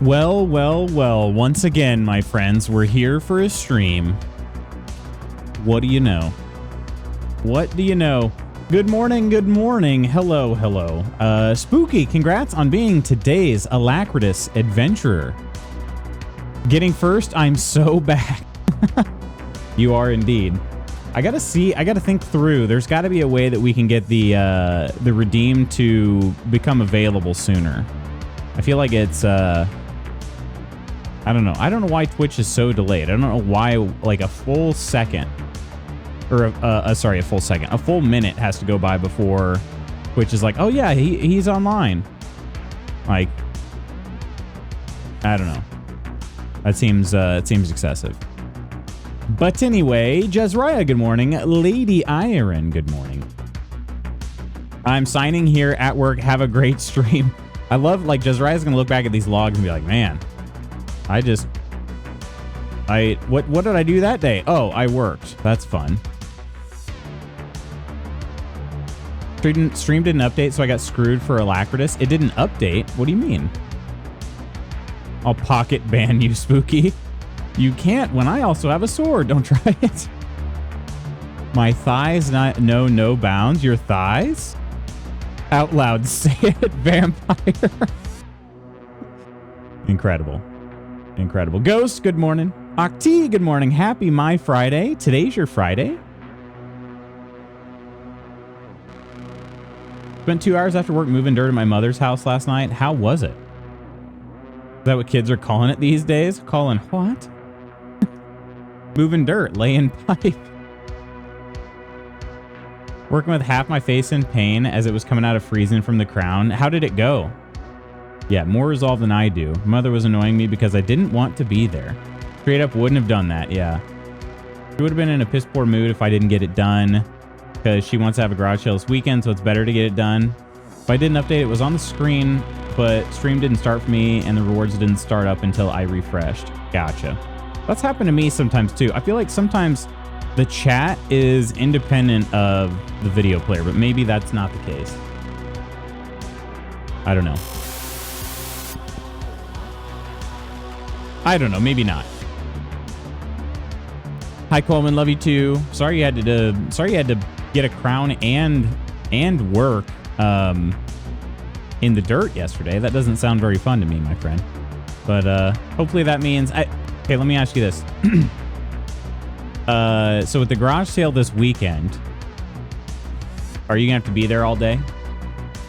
Well, well, well. Once again, my friends, we're here for a stream. What do you know? What do you know? Good morning, good morning. Hello, hello. Spooky, congrats on being today's Alacritus adventurer. Getting first, I'm so back. You are indeed. I gotta think through. There's gotta be a way that we can get the redeem to become available sooner. I feel like it's I don't know. I don't know why Twitch is so delayed. I don't know why like a full second or a full minute has to go by before Twitch is like, oh yeah, he's online. Like, I don't know. That seems it seems excessive. But anyway, Jezraya, good morning. Lady Iron, good morning. I'm signing here at work. Have a great stream. I love, like, Jezraya's gonna look back at these logs and be like, man, what did I do that day? Oh, I worked. That's fun. Stream didn't update, so I got screwed for Alacritus. It didn't update? What do you mean? I'll pocket ban you, Spooky. You can't when I also have a sword. Don't try it. My thighs know no bounds. Your thighs? Out loud, say it, vampire. Incredible. Incredible. Ghost, good morning. Octi, good morning. Happy My Friday. Today's your Friday. Spent 2 hours after work moving dirt at my mother's house last night. How was it? Is that what kids are calling it these days? Calling what? Moving dirt, laying pipe. Working with half my face in pain as it was coming out of freezing from the crown. How did it go? Yeah, more resolve than I do. Mother was annoying me because I didn't want to be there. Straight up wouldn't have done that, yeah. She would have been in a piss poor mood if I didn't get it done because she wants to have a garage sale this weekend, so it's better to get it done. If I didn't update, it was on the screen, but stream didn't start for me and the rewards didn't start up until I refreshed. Gotcha. That's happened to me sometimes too. I feel like sometimes the chat is independent of the video player, but maybe that's not the case. I don't know. I don't know. Maybe not. Hi Coleman, love you too. Sorry you had to get a crown and work in the dirt yesterday. That doesn't sound very fun to me, my friend. But hopefully that means okay, let me ask you this. So with the garage sale this weekend, are you gonna have to be there all day?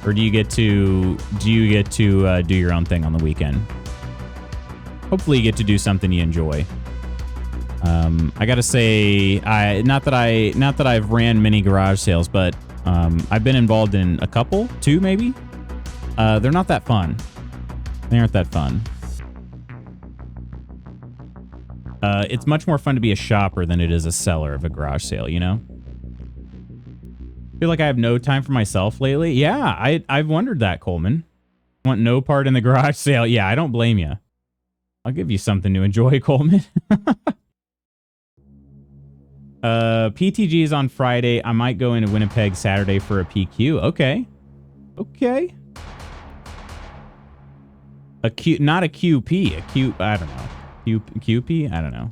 Or do you get to do your own thing on the weekend? Hopefully you get to do something you enjoy. I gotta say, not that I've ran many garage sales, but I've been involved in a couple, two maybe. They're not that fun. They aren't that fun. It's much more fun to be a shopper than it is a seller of a garage sale, you know? I feel like I have no time for myself lately. Yeah, I've wondered that, Coleman. Want no part in the garage sale? Yeah, I don't blame you. I'll give you something to enjoy, Coleman. PTG is on Friday. I might go into Winnipeg Saturday for a PQ. Okay. Okay. Not a QP. A Q, I don't know. QP? I don't know.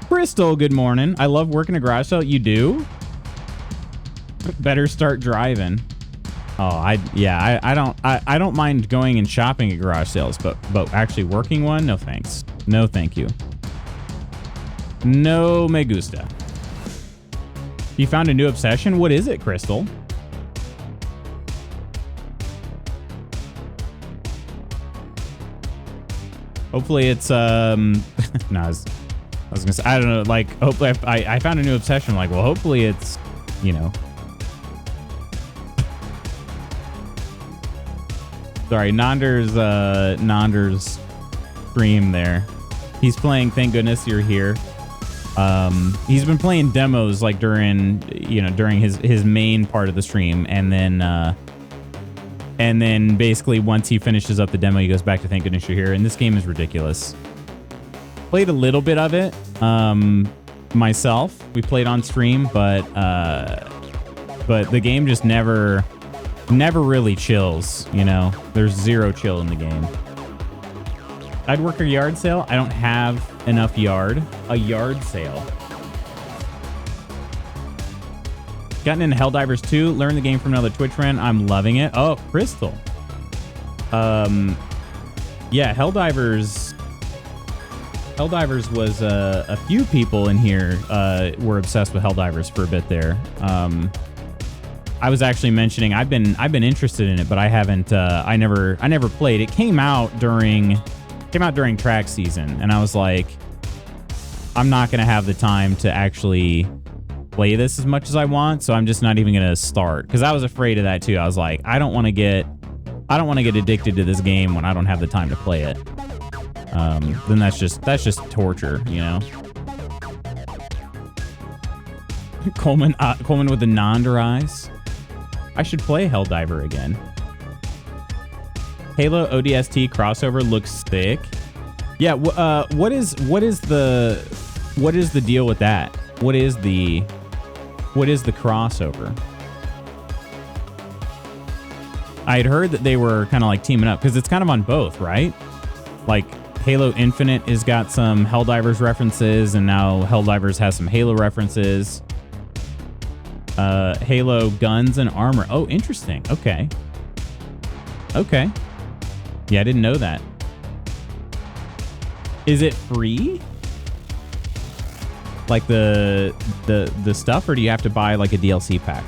Crystal, good morning. I love working a garage sale. You do? Better start driving. Oh, I don't mind going and shopping at garage sales, but actually working one? No thanks. No thank you. No me gusta. You found a new obsession? What is it, Crystal? Hopefully it's no, I was gonna say, I don't know, like, hopefully I found a new obsession. Like, well, hopefully it's, you know. Sorry, Nander's stream there. He's playing Thank Goodness You're Here. He's been playing demos like during his main part of the stream, and then basically once he finishes up the demo, he goes back to Thank Goodness You're Here. And this game is ridiculous. Played a little bit of it myself. We played on stream, but the game just never never really chills, you know? There's zero chill in the game. I'd work a yard sale. I don't have enough yard. A yard sale. Gotten into Helldivers 2. Learned the game from another Twitch friend. I'm loving it. Oh, Crystal. Yeah, Helldivers was a few people in here were obsessed with Helldivers for a bit there. I was actually mentioning I've been interested in it, but I haven't. I never played. It came out during track season, and I was like, I'm not gonna have the time to actually play this as much as I want, so I'm just not even gonna start, because I was afraid of that too. I was like, I don't want to get addicted to this game when I don't have the time to play it. Then that's just torture, you know. Coleman with the Nonder eyes. I should play Helldiver again. Halo ODST crossover looks sick. Yeah. What is the deal with that? What is the crossover? I had heard that they were kind of like teaming up, because it's kind of on both, right? Like Halo Infinite has got some Helldivers references, and now Helldivers has some Halo references. Halo guns and armor. Oh, interesting. Okay. Okay. Yeah, I didn't know that. Is it free? Like the stuff, or do you have to buy like a DLC pack?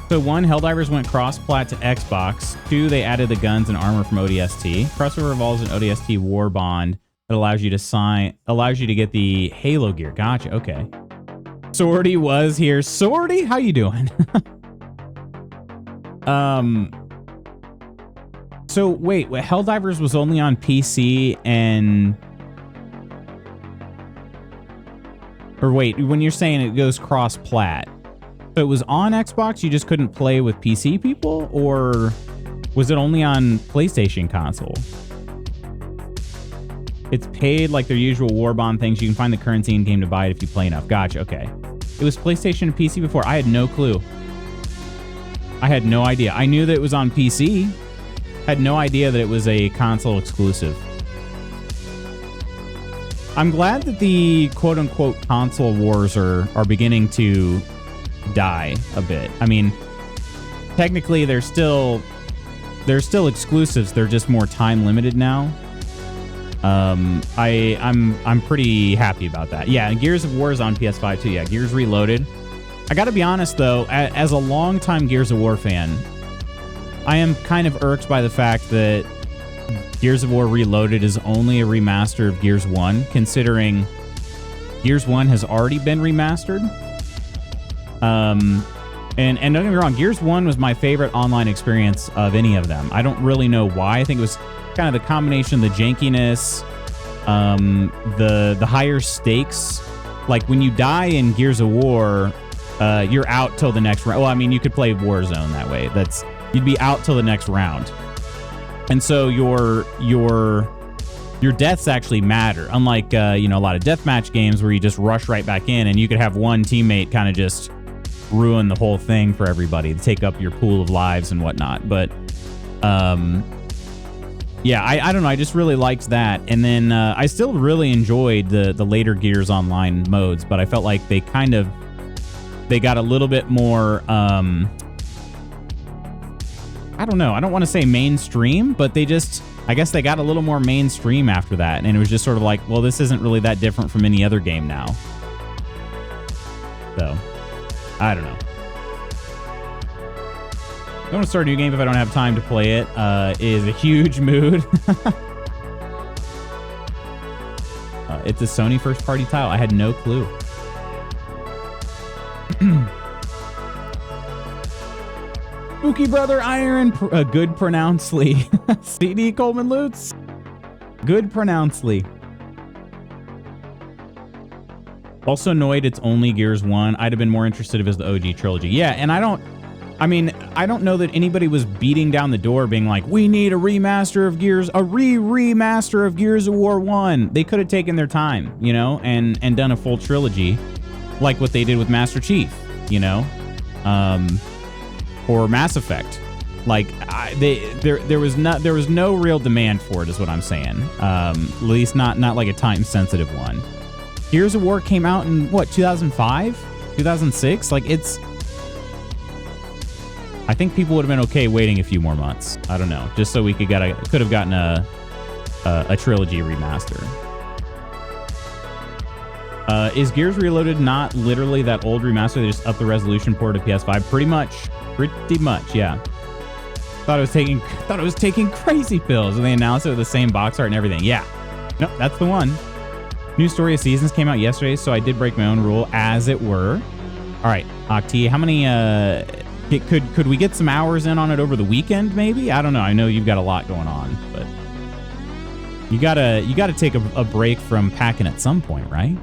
So 1, Helldivers went cross-plat to Xbox. 2, they added the guns and armor from ODST. Crossover involves an ODST war bond that allows you to get the Halo gear. Gotcha. Okay. Sorty was here. Sorty, how you doing? So wait, Helldivers was only on PC or wait, when you're saying it goes cross-plat, so it was on Xbox, you just couldn't play with PC people, or was it only on PlayStation console? It's paid like their usual Warbond things. You can find the currency in game to buy it if you play enough. Gotcha. Okay. It was PlayStation and PC before. I had no clue. I had no idea. I knew that it was on PC. Had no idea that it was a console exclusive. I'm glad that the quote-unquote console wars are beginning to die a bit. I mean, technically they're still exclusives. They're just more time limited now. I'm pretty happy about that. Yeah, and Gears of War is on PS5 too. Yeah, Gears Reloaded. I gotta be honest though, as a longtime Gears of War fan, I am kind of irked by the fact that Gears of War Reloaded is only a remaster of Gears 1, considering Gears 1 has already been remastered. And don't get me wrong, Gears 1 was my favorite online experience of any of them. I don't really know why. I think it was kind of the combination of the jankiness, the higher stakes. Like when you die in Gears of War, you're out till the next round. Well, I mean, you could play Warzone that way. You'd be out till the next round. And so your deaths actually matter. Unlike, a lot of deathmatch games where you just rush right back in and you could have one teammate kind of just ruin the whole thing for everybody to take up your pool of lives and whatnot. But, yeah, I don't know. I just really liked that. And then I still really enjoyed the later Gears Online modes, but I felt like they got a little bit more, I don't know. I don't want to say mainstream, but I guess they got a little more mainstream after that. And it was just sort of like, well, this isn't really that different from any other game now. So, I don't know. I don't want to start a new game if I don't have time to play it. Is a huge mood. It's a Sony first-party title. I had no clue. Spooky Brother Iron, good pronouncedly. CD Coleman Lutz, good pronouncedly. Also annoyed it's only Gears 1. I'd have been more interested if it was the OG trilogy. Yeah, and I don't know that anybody was beating down the door being like, we need a remaster of Gears, a remaster of Gears of War 1. They could have taken their time, and done a full trilogy like what they did with Master Chief. you know, or Mass Effect. Like there was no real demand for it, is what I'm saying. At least not like a time sensitive one. Gears of War came out in what, 2005, 2006? Like I think people would have been okay waiting a few more months. I don't know, just so we could have gotten a trilogy remaster. Is Gears Reloaded not literally that old remaster? They just upped the resolution port to PS5. Pretty much, yeah. Thought it was taking crazy pills, and they announced it with the same box art and everything. Yeah, nope, that's the one. New Story of Seasons came out yesterday, so I did break my own rule, as it were. All right, Octi, how many? Could we get some hours in on it over the weekend? Maybe, I don't know. I know you've got a lot going on, but you gotta take a break from packing at some point, right?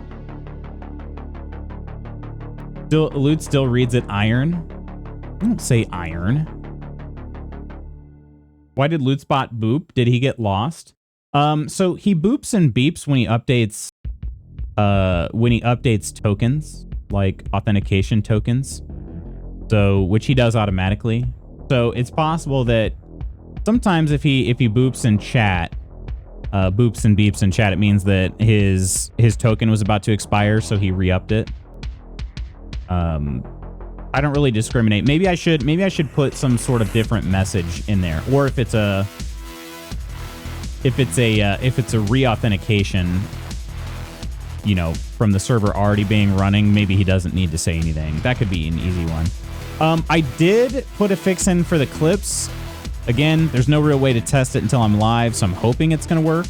Loot still reads it iron. I don't say iron. Why did Lootspot boop? Did he get lost? So he boops and beeps when he updates tokens, like authentication tokens. So, which he does automatically. So it's possible that sometimes if he boops in chat, boops and beeps in chat, it means that his token was about to expire, so he re-upped it. I don't really discriminate. Maybe I should put some sort of different message in there, or if it's a re-authentication, you know, from the server already being running, maybe he doesn't need to say anything. That could be an easy one. I did put a fix in for the clips. Again, there's no real way to test it until I'm live, so I'm hoping it's going to work.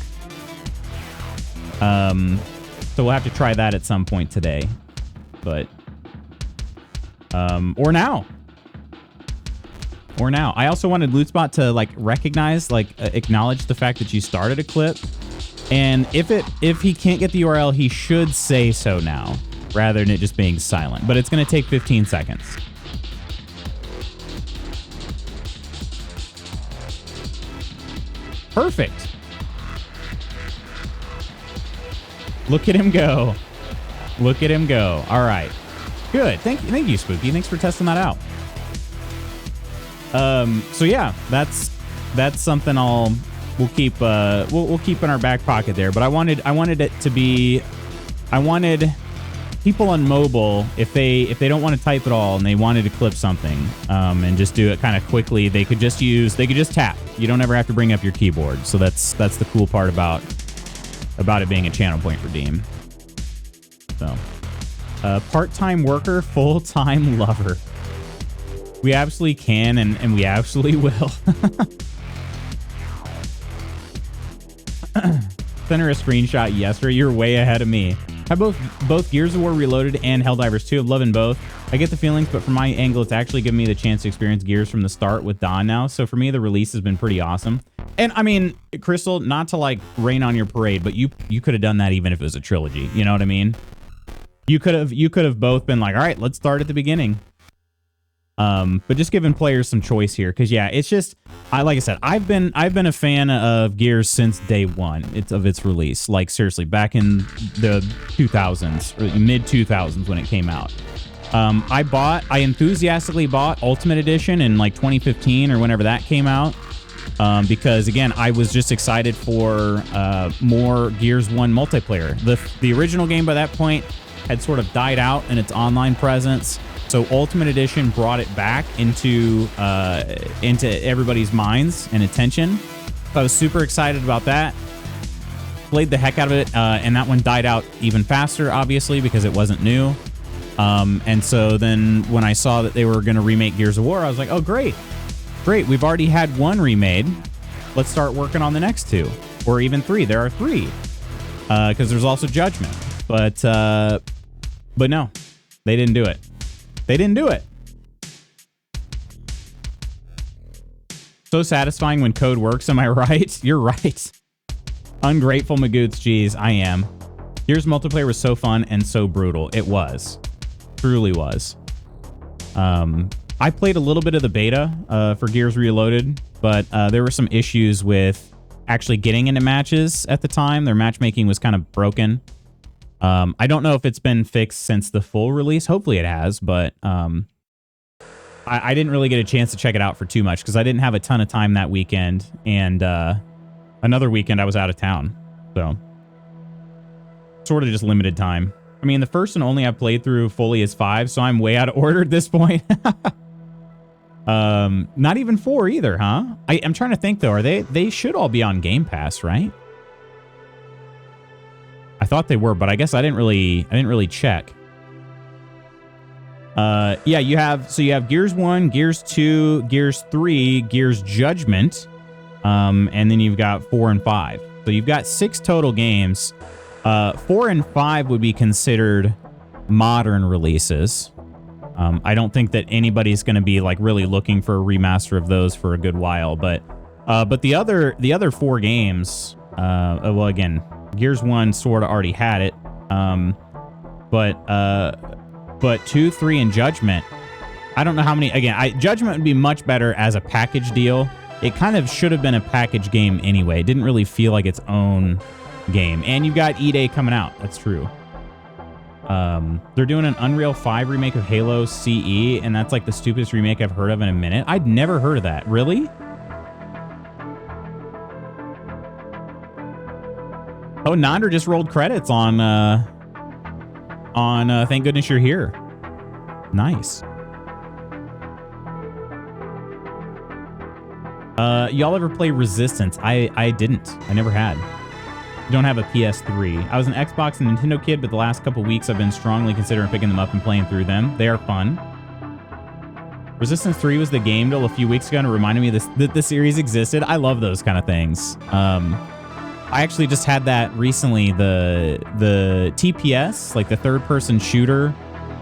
So we'll have to try that at some point today. But or now. I also wanted Lootspot to like recognize, like acknowledge the fact that you started a clip. And if he can't get the URL, he should say so now, rather than it just being silent. But it's going to take 15 seconds. Perfect. Look at him go. Look at him go. All right. Good. Thank you, Spooky. Thanks for testing that out. So yeah, that's something we'll keep we'll keep in our back pocket there. But I wanted it to be, I wanted people on mobile, if they don't want to type at all and they wanted to clip something and just do it kind of quickly, they could just tap. You don't ever have to bring up your keyboard. So that's the cool part about it being a channel point redeem. So part-time worker, full-time lover. We absolutely can, and we absolutely will. Sent her a screenshot yesterday. You're way ahead of me. I both Gears of War Reloaded and Helldivers 2. I'm loving both. I get the feelings, but from my angle, it's actually given me the chance to experience Gears from the start with Dawn now. So for me, the release has been pretty awesome. And I mean, Crystal, not to like rain on your parade, but you could have done that even if it was a trilogy. You know what I mean? You could have both been like, all right, let's start at the beginning. But just giving players some choice here, because yeah, it's just, like I said, I've been a fan of Gears since day one of its release. Like seriously, back in the 2000s, or mid 2000s when it came out. I enthusiastically bought Ultimate Edition in like 2015 or whenever that came out. Because again, I was just excited for more Gears 1 multiplayer. The original game by that point had sort of died out in its online presence. So Ultimate Edition brought it back into everybody's minds and attention. So I was super excited about that. Played the heck out of it, and that one died out even faster, obviously, because it wasn't new. And so then when I saw that they were going to remake Gears of War, I was like, oh, great. Great, we've already had one remade. Let's start working on the next two, or even three. There are three, because there's also Judgment. But no, they didn't do it. They didn't do it. So satisfying when code works, am I right? You're right. Ungrateful Magoots, geez, I am. Gears multiplayer was so fun and so brutal. It was. Truly was. I played a little bit of the beta for Gears Reloaded, but there were some issues with actually getting into matches at the time. Their matchmaking was kind of broken. I don't know if it's been fixed since the full release. Hopefully it has, but I didn't really get a chance to check it out for too much because I didn't have a ton of time that weekend, and another weekend I was out of town, so sort of just limited time. I mean, the first and only I played through fully is 5, so I'm way out of order at this point. Not even 4 either, huh? I'm trying to think though. Are they should all be on Game Pass, right? I thought they were, but I guess I didn't really check. Yeah, you have Gears 1, Gears 2, Gears 3, Gears Judgment, and then you've got 4 and 5. So you've got 6 total games. 4 and 5 would be considered modern releases. I don't think that anybody's going to be like really looking for a remaster of those for a good while, but the other 4 games, well, again, Gears 1 sort of already had it, but 2, 3, and Judgment, I don't know how many. Again, Judgment would be much better as a package deal. It kind of should have been a package game anyway. It didn't really feel like its own game. And you've got E-Day coming out. That's true. They're doing an Unreal 5 remake of Halo CE, and that's like the stupidest remake I've heard of in a minute. I'd never heard of that. Really? Oh, Nandra just rolled credits on Thank Goodness You're Here. Nice. Y'all ever play Resistance? I didn't. I never had. Don't have a PS3. I was an Xbox and Nintendo kid, but the last couple weeks I've been strongly considering picking them up and playing through them. They are fun. Resistance 3 was the game till a few weeks ago and it reminded me that the series existed. I love those kind of things. I actually just had that recently. The TPS, like the third-person shooter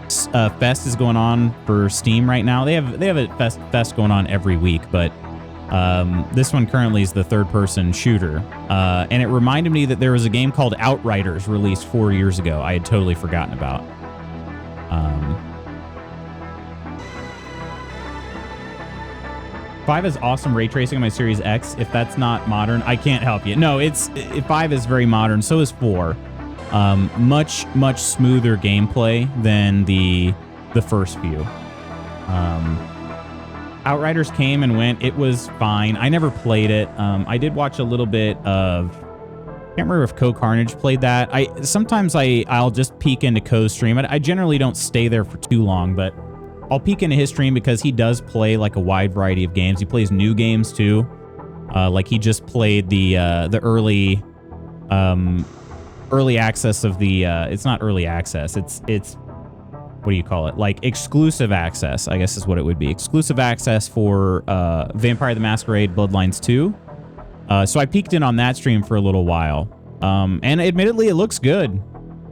fest, is going on for Steam right now. They have a fest going on every week, but this one currently is the third-person shooter. And it reminded me that there was a game called Outriders released 4 years ago. I had totally forgotten about. 5 is awesome ray tracing on my Series X. If that's not modern, I can't help you. No, 5 is very modern. So is 4. Much smoother gameplay than the first few. Outriders came and went. It was fine. I never played it. I did watch a little bit of. I can't remember if Co Carnage played that. Sometimes I'll just peek into Co's stream. I generally don't stay there for too long, but I'll peek into his stream because he does play like a wide variety of games. He plays new games too. Like he just played the early access of the. It's not early access. It's what do you call it? Like exclusive access, I guess is what it would be. Exclusive access for Vampire the Masquerade Bloodlines 2. So I peeked in on that stream for a little while. And admittedly, it looks good.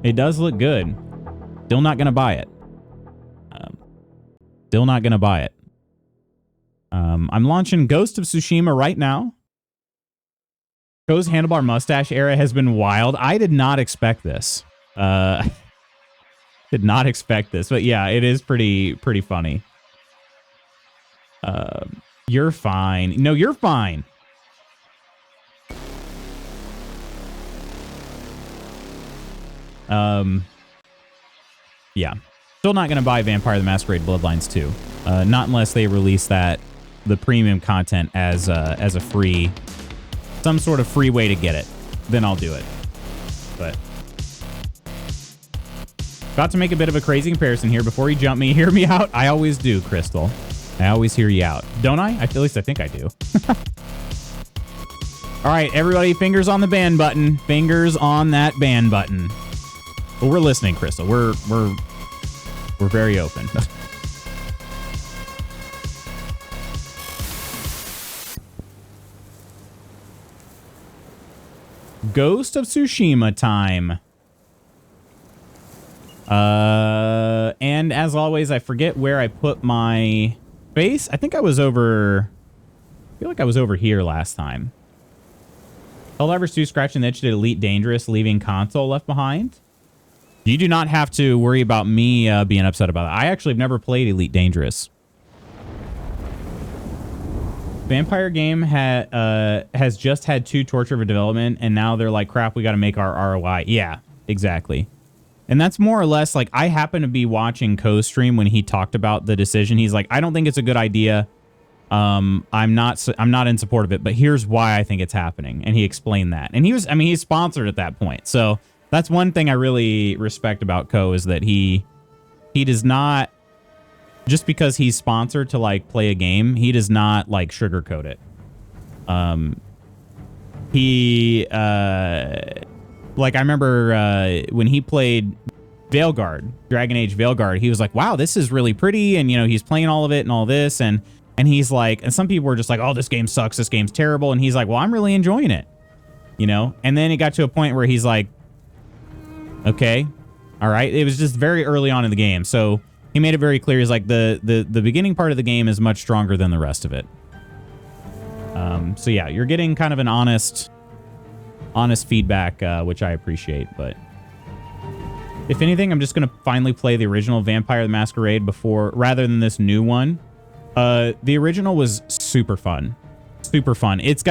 It does look good. Still not going to buy it. Still not going to buy it. I'm launching Ghost of Tsushima right now. Co's handlebar mustache era has been wild. I did not expect this. Did not expect this, but yeah, it is pretty funny. You're fine. No, you're fine. Yeah. Still not going to buy Vampire the Masquerade Bloodlines 2. Not unless they release the premium content as a free, some sort of free way to get it. Then I'll do it. But about to make a bit of a crazy comparison here. Before you jump me, hear me out. I always do, Crystal. I always hear you out. Don't I? At least I think I do. All right, everybody, fingers on the ban button. Fingers on that ban button. Well, we're listening, Crystal. We're very open. Ghost of Tsushima time. And as always, I forget where I put my face. I think I was over. I feel like I was over here last time. Helldivers 2 scratching the itch did Elite Dangerous, leaving console left behind. You do not have to worry about me being upset about it. I actually have never played Elite Dangerous. Vampire game has just had 2 torture of development, and now they're like, crap, we got to make our ROI. Yeah, exactly. And that's more or less like, I happen to be watching Ko's stream when he talked about the decision. He's like, I don't think it's a good idea. I'm not in support of it, but here's why I think it's happening. And he explained that. And he's sponsored at that point. So that's one thing I really respect about Ko, is that he does not, just because he's sponsored to like play a game, he does not like sugarcoat it. Like I remember when he played Veilguard, Dragon Age Veilguard, he was like, wow, this is really pretty. And, you know, he's playing all of it and all this. And he's like, and some people were just like, oh, this game sucks. This game's terrible. And he's like, well, I'm really enjoying it, you know? And then it got to a point where he's like, okay, all right. It was just very early on in the game. So he made it very clear. He's like, the beginning part of the game is much stronger than the rest of it. So yeah, you're getting kind of an honest feedback, which I appreciate. But if anything, I'm just going to finally play the original Vampire the Masquerade rather than this new one. The original was super fun. Super fun. It's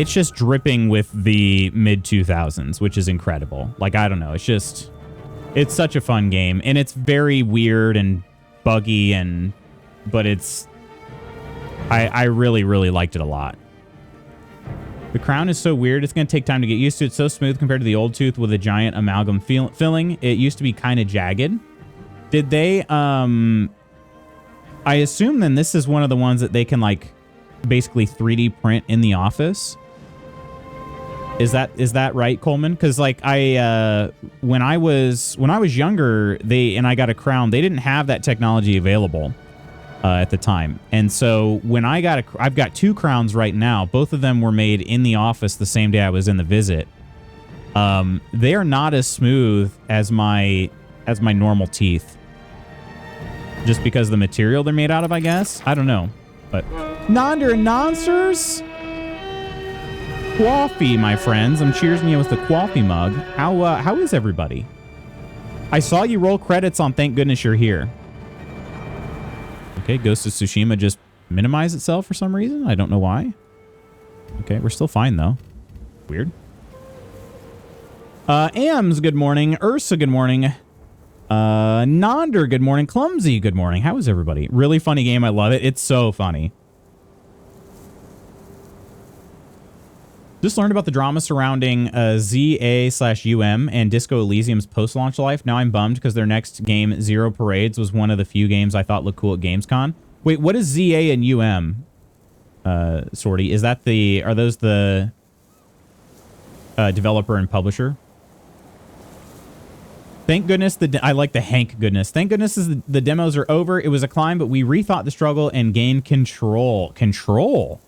just dripping with the mid 2000s, which is incredible. Like, I don't know. It's such a fun game, and it's very weird and buggy, but I really, really liked it a lot. The crown is so weird. It's going to take time to get used to. It's so smooth compared to the old tooth with a giant amalgam filling. It used to be kind of jagged. Did they, I assume then this is one of the ones that they can like basically 3D print in the office. Is that right, Coleman? Because like when I was younger, and I got a crown, they didn't have that technology available at the time. And so when I've got 2 crowns right now. Both of them were made in the office the same day I was in the visit. They are not as smooth as my normal teeth. Just because of the material they're made out of, I guess. I don't know. But Nonder and Nonsters? Coffee, my friends. I'm cheersing you with the coffee mug. How is everybody? I saw you roll credits on Thank Goodness You're Here. Okay, Ghost of Tsushima just minimized itself for some reason. I don't know why. Okay, we're still fine, though. Weird. Ams, good morning. Ursa, good morning. Nonder, good morning. Clumsy, good morning. How is everybody? Really funny game. I love it. It's so funny. Just learned about the drama surrounding ZA/UM and Disco Elysium's post-launch life. Now I'm bummed because their next game, Zero Parades, was one of the few games I thought looked cool at Gamescom. Wait, what is ZA and UM? Sorty, are those the developer and publisher? Thank goodness I like the Hank goodness. Thank goodness the demos are over. It was a climb, but we rethought the struggle and gained control. Control?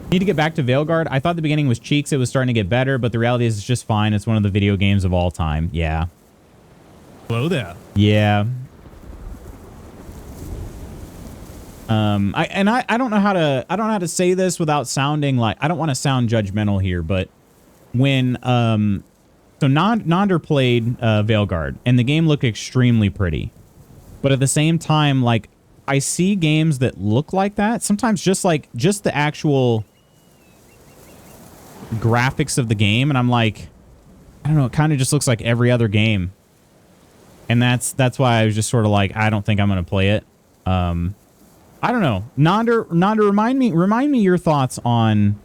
Need to get back to Veilguard. I thought the beginning was cheeks. It was starting to get better, but the reality is it's just fine. It's one of the video games of all time. Yeah. Hello there. Yeah. I don't know how to say this without sounding like, I don't want to sound judgmental here, but when so Nonder played Veilguard and the game looked extremely pretty, but at the same time, like, I see games that look like that sometimes, just the actual graphics of the game, and I'm like, I don't know, it kind of just looks like every other game, and that's why I was just sort of like, I don't think I'm gonna play it. I don't know. Nonder, remind me your thoughts on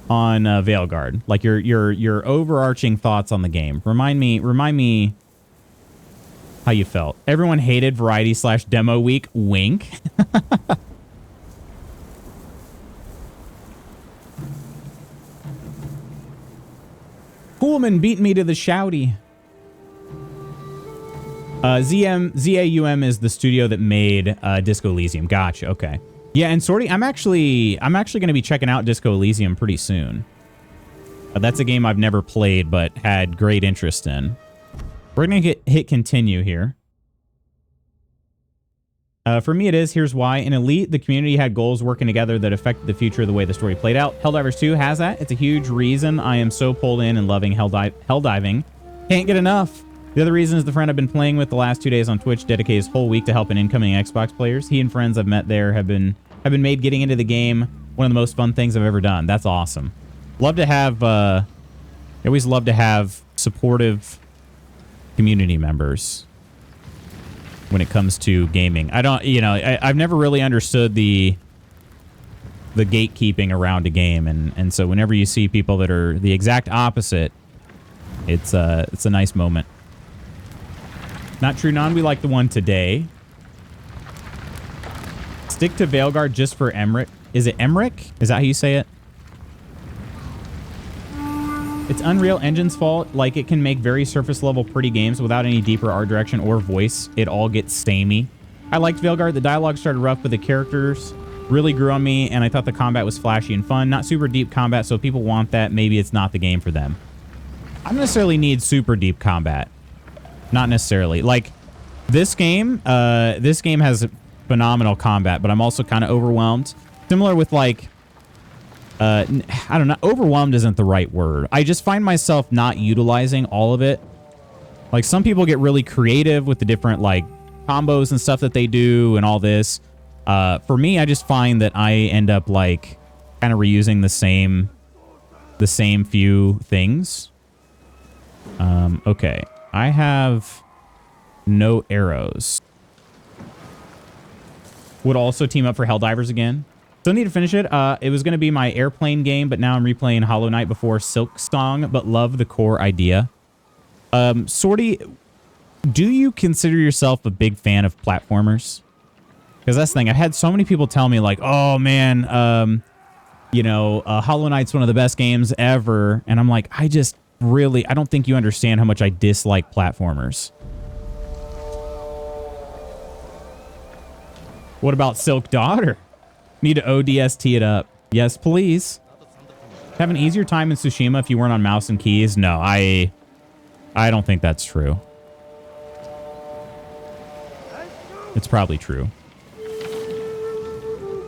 Veilguard, like your overarching thoughts on the game. Remind me how you felt. Everyone hated Variety/Demo Week. Wink. Coolman beat me to the shouty. ZAUM is the studio that made Disco Elysium. Gotcha. Okay. Yeah, and Sorty, I'm actually going to be checking out Disco Elysium pretty soon. That's a game I've never played, but had great interest in. We're going to hit continue here. For me, it is. Here's why. In Elite, the community had goals working together that affected the future of the way the story played out. Helldivers 2 has that. It's a huge reason I am so pulled in and loving Helldiving. Can't get enough. The other reason is the friend I've been playing with the last 2 days on Twitch dedicated his whole week to helping incoming Xbox players. He and friends I've met there have been made getting into the game one of the most fun things I've ever done. That's awesome. Love to have, I always love to have supportive community members when it comes to gaming. I don't, you know, I've never really understood the gatekeeping around a game. And so whenever you see people that are the exact opposite, it's a nice moment. Not true, Non. We like the one today. Stick to Veilguard just for Emmerich. Is it Emmerich? Is that how you say it? It's Unreal Engine's fault. Like, it can make very surface level pretty games without any deeper art direction or voice. It all gets samey. I liked Veilguard. The dialogue started rough, but the characters really grew on me, and I thought the combat was flashy and fun. Not super deep combat, so if people want that, maybe it's not the game for them. I don't necessarily need super deep combat. Not necessarily. Like, this game has phenomenal combat, but I'm also kind of overwhelmed. Similar with, like, I don't know. Overwhelmed isn't the right word. I just find myself not utilizing all of it. Like, some people get really creative with the different, like, combos and stuff that they do and all this. For me, I just find that I end up, like, kind of reusing the same few things. Okay. I have no arrows. Would also team up for Helldivers again. Still need to finish it. It was going to be my airplane game, but now I'm replaying Hollow Knight before Silk Song, but love the core idea. Sorty, do you consider yourself a big fan of platformers? Because that's the thing. I've had so many people tell me, like, oh, man, you know, Hollow Knight's one of the best games ever. And I'm like, I don't think you understand how much I dislike platformers. What about Silk Daughter? Need to ODST it up. Yes, please. Have an easier time in Tsushima if you weren't on mouse and keys? No, I don't think that's true. It's probably true.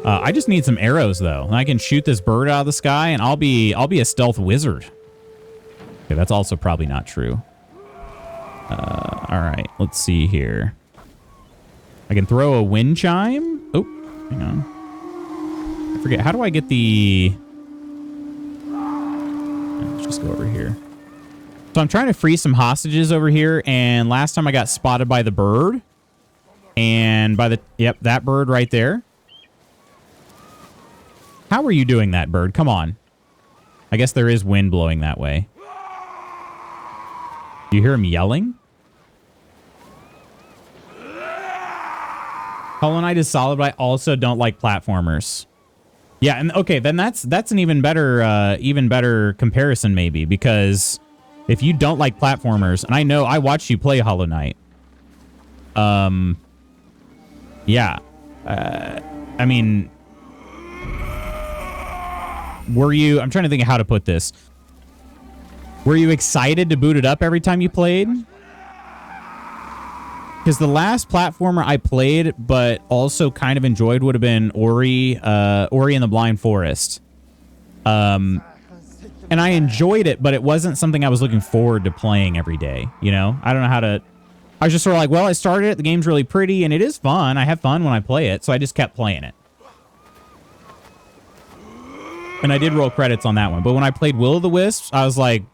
I just need some arrows, though. And I can shoot this bird out of the sky, and I'll be a stealth wizard. Okay, that's also probably not true. All right, let's see here. I can throw a wind chime. Oh, hang on. I forget. How do I get the... Let's just go over here. So I'm trying to free some hostages over here, and last time I got spotted by the bird. And by the... Yep, that bird right there. How are you doing that, bird? Come on. I guess there is wind blowing that way. Do you hear him yelling? Hollow Knight is solid, but I also don't like platformers. Yeah, and okay, then that's an even better comparison maybe, because if you don't like platformers, and I know I watched you play Hollow Knight. Yeah. I mean, were you... I'm trying to think of how to put this. Were you excited to boot it up every time you played? Because the last platformer I played, but also kind of enjoyed, would have been Ori and the Blind Forest. And I enjoyed it, but it wasn't something I was looking forward to playing every day. You know, I don't know how to... I was just sort of like, well, I started it. The game's really pretty, and it is fun. I have fun when I play it, so I just kept playing it. And I did roll credits on that one. But when I played Will of the Wisps, I was like,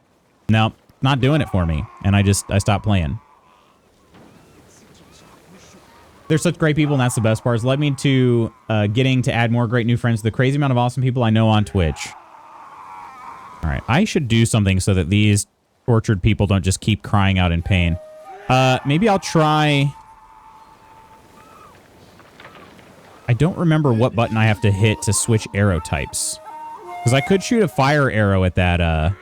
no, not doing it for me. And I stopped playing. They're such great people, and that's the best part. It's led me to getting to add more great new friends to the crazy amount of awesome people I know on Twitch. All right, I should do something so that these tortured people don't just keep crying out in pain. Maybe I'll try... I don't remember what button I have to hit to switch arrow types. Because I could shoot a fire arrow at that...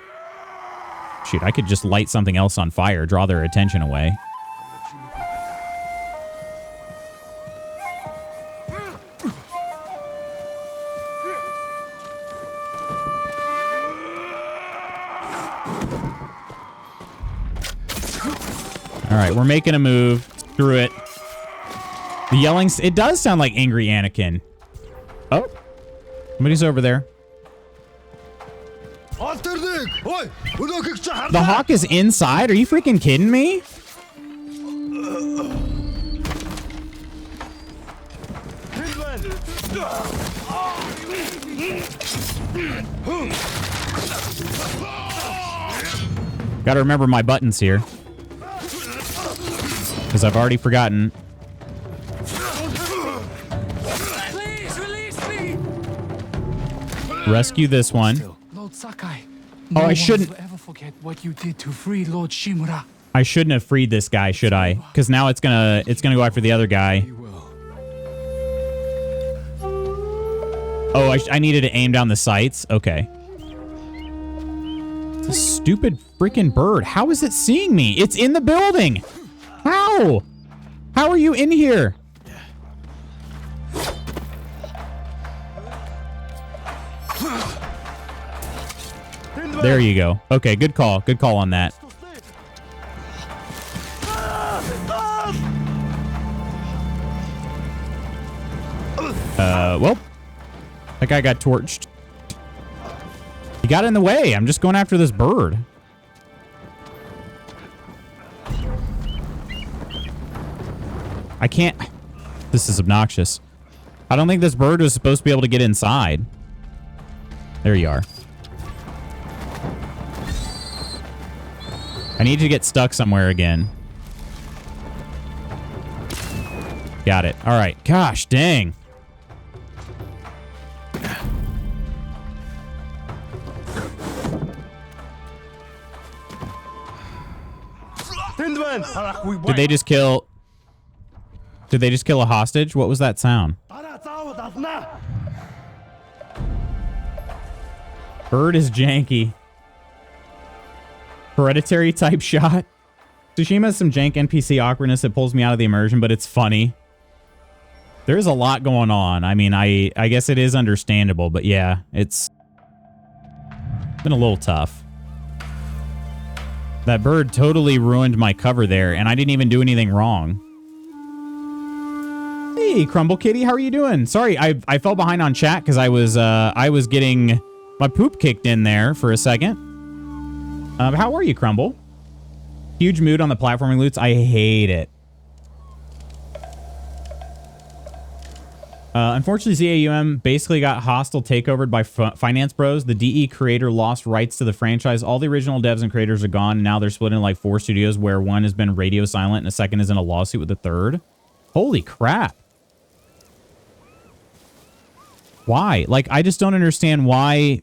Shoot, I could just light something else on fire, draw their attention away. All right, we're making a move. Screw it. The yelling... It does sound like angry Anakin. Oh. Somebody's over there. The hawk is inside? Are you freaking kidding me? Gotta remember my buttons here. Because I've already forgotten. Please release me. Rescue this one. Lord Sakai. Oh, I shouldn't. Will ever forget what you did to free Lord Shimura. I shouldn't have freed this guy, should I? Because now it's gonna go after the other guy. Oh, I needed to aim down the sights? Okay. It's a stupid freaking bird. How is it seeing me? It's in the building. How? How are you in here? There you go. Okay, good call. Good call on that. Well, that guy got torched. He got in the way. I'm just going after this bird. I can't. This is obnoxious. I don't think this bird was supposed to be able to get inside. There you are. I need to get stuck somewhere again. Got it. All right. Gosh, dang. Did they just kill... Did they just kill a hostage? What was that sound? Bird is janky. Hereditary type shot. Tsushima has some jank NPC awkwardness that pulls me out of the immersion, but it's funny. There's a lot going on. I mean, I guess it is understandable, but yeah, it's been a little tough. That bird totally ruined my cover there, and I didn't even do anything wrong. Hey, Crumble Kitty, how are you doing? Sorry, I fell behind on chat because I was getting my poop kicked in there for a second. How are you, Crumble? Huge mood on the platforming loots. I hate it. Unfortunately, ZAUM basically got hostile takeovered by finance bros. The DE creator lost rights to the franchise. All the original devs and creators are gone. And now they're split into like 4 studios where one has been radio silent and a second is in a lawsuit with the third. Holy crap. Why? Like, I just don't understand why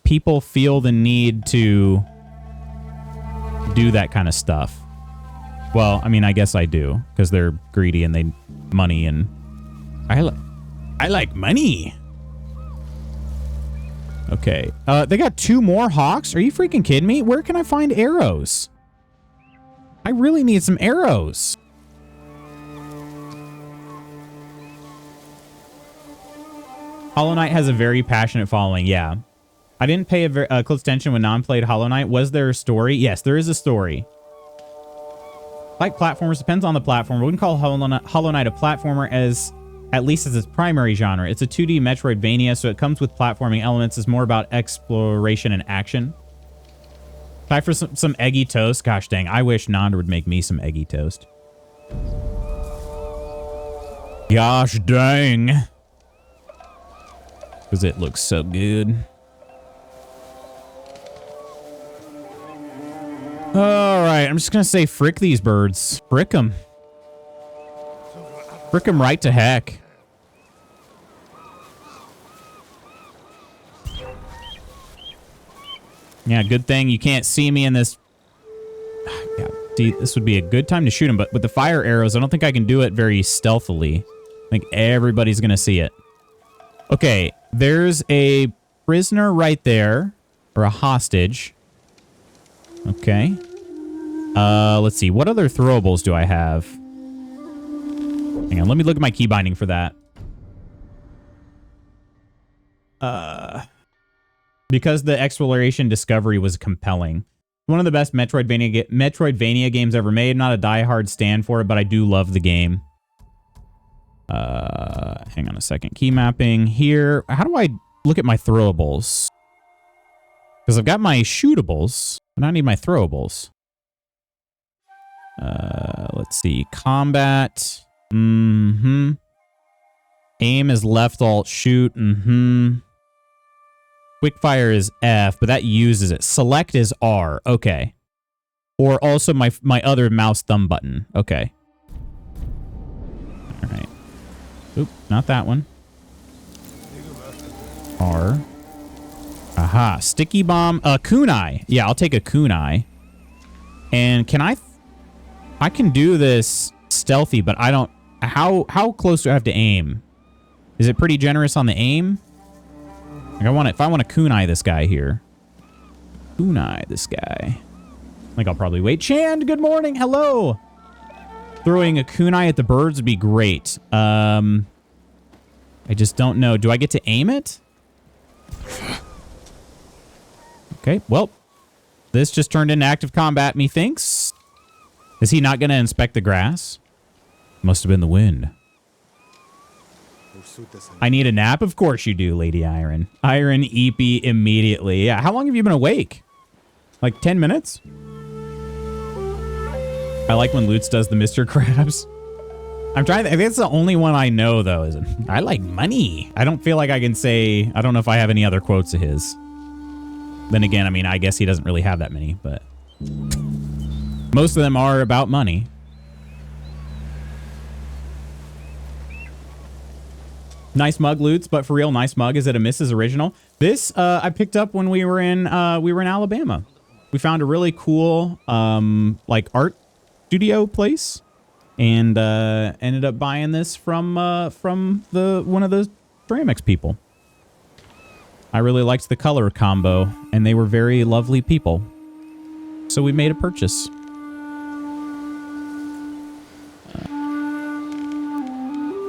people feel the need to do that kind of stuff. Well, I mean, I guess I do because they're greedy and they money and I like money. Okay. They got 2 more hawks. Are you freaking kidding me? Where can I find arrows? I really need some arrows. Hollow Knight has a very passionate following. Yeah. I didn't pay close attention when Non played Hollow Knight. Was there a story? Yes, there is a story. Like platformers, depends on the platform. We wouldn't call Hollow Knight a platformer at least as its primary genre. It's a 2D Metroidvania, so it comes with platforming elements. It's more about exploration and action. Time for some eggy toast. Gosh dang, I wish Nanda would make me some eggy toast. Gosh dang. Because it looks so good. All right, I'm just going to say frick these birds. Frick them. Frick them right to heck. Yeah, good thing you can't see me in this. Yeah, see, this would be a good time to shoot him, but with the fire arrows, I don't think I can do it very stealthily. I think everybody's going to see it. Okay, there's a prisoner right there, or a hostage. Okay. Let's see. What other throwables do I have? Hang on, let me look at my key binding for that. Because the exploration discovery was compelling. One of the best Metroidvania games ever made. Not a diehard stand for it, but I do love the game. Hang on a second. Key mapping here. How do I look at my throwables? Because I've got my shootables, but I need my throwables. Let's see. Combat. Aim is left alt shoot. Quick fire is F, but that uses it. Select is R. Okay. Or also my other mouse thumb button. Okay. All right. Oop, not that one. R. Aha. Sticky bomb. Kunai. Yeah, I'll take a kunai. And can I can do this stealthy, but I don't... How close do I have to aim? Is it pretty generous on the aim? Like if I want to kunai this guy here. Kunai this guy. Like I'll probably wait. Chand, good morning. Hello. Throwing a kunai at the birds would be great. I just don't know. Do I get to aim it? Okay, well, this just turned into active combat, methinks. Is he not going to inspect the grass? Must have been the wind. I need a nap? Of course you do, Lady Iron. Iron Eepy immediately. Yeah, how long have you been awake? Like 10 minutes? I like when Lutz does the Mr. Krabs. I'm trying to... I think it's the only one I know, though. Is I like money. I don't feel like I can say... I don't know if I have any other quotes of his. Then again, I mean, I guess he doesn't really have that many, but... most of them are about money. Nice mug, Lutz, but for real, nice mug. Is it a Mrs. Original? This I picked up when we were in Alabama. We found a really cool like art studio place, and ended up buying this from one of the ceramics people. I really liked the color combo, and they were very lovely people, so we made a purchase.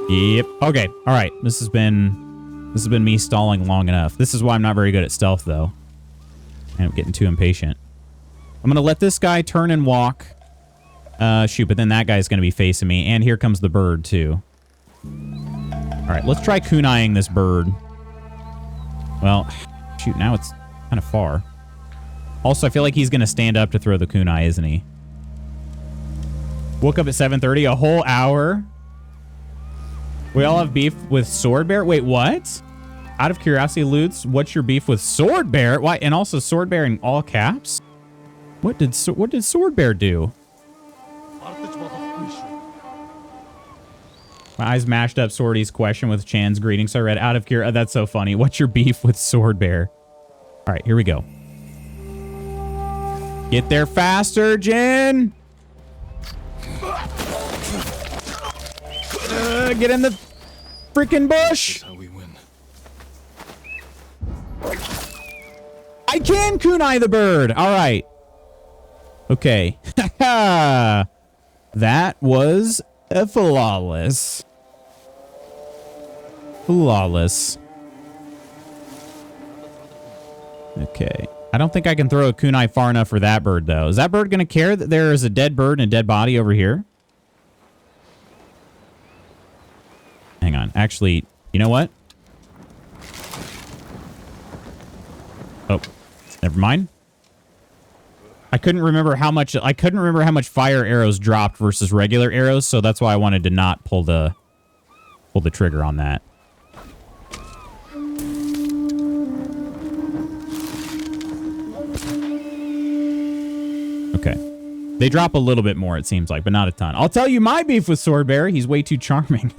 Yep. Okay. All right. This has been me stalling long enough. This is why I'm not very good at stealth, though. I'm getting too impatient. I'm gonna let this guy turn and walk. Shoot, but then that guy's gonna be facing me, and here comes the bird too. All right, let's try kunaiing this bird. Well, shoot, now it's kind of far. Also, I feel like he's gonna stand up to throw the kunai, isn't he? Woke up at 7:30, a whole hour. We all have beef with Sword Bear? Wait, what? Out of curiosity, Lutz, what's your beef with Sword Bear? Why? And also Sword Bear in all caps? What did Sword Bear do? My eyes mashed up Swordy's question with Chan's greeting, so I read out of curiosity. That's so funny. What's your beef with Sword Bear? All right, here we go. Get there faster, Jin! Get in the freaking bush! That's how we win. I can kunai the bird! Alright. Okay. That was a flawless. Flawless. Okay. I don't think I can throw a kunai far enough for that bird, though. Is that bird going to care that there is a dead bird and a dead body over here? Hang on. Actually, you know what? Oh, never mind. I couldn't remember how much fire arrows dropped versus regular arrows, so that's why I wanted to not pull the trigger on that. Okay. They drop a little bit more, it seems like, but not a ton. I'll tell you my beef with Sword Bear. He's way too charming.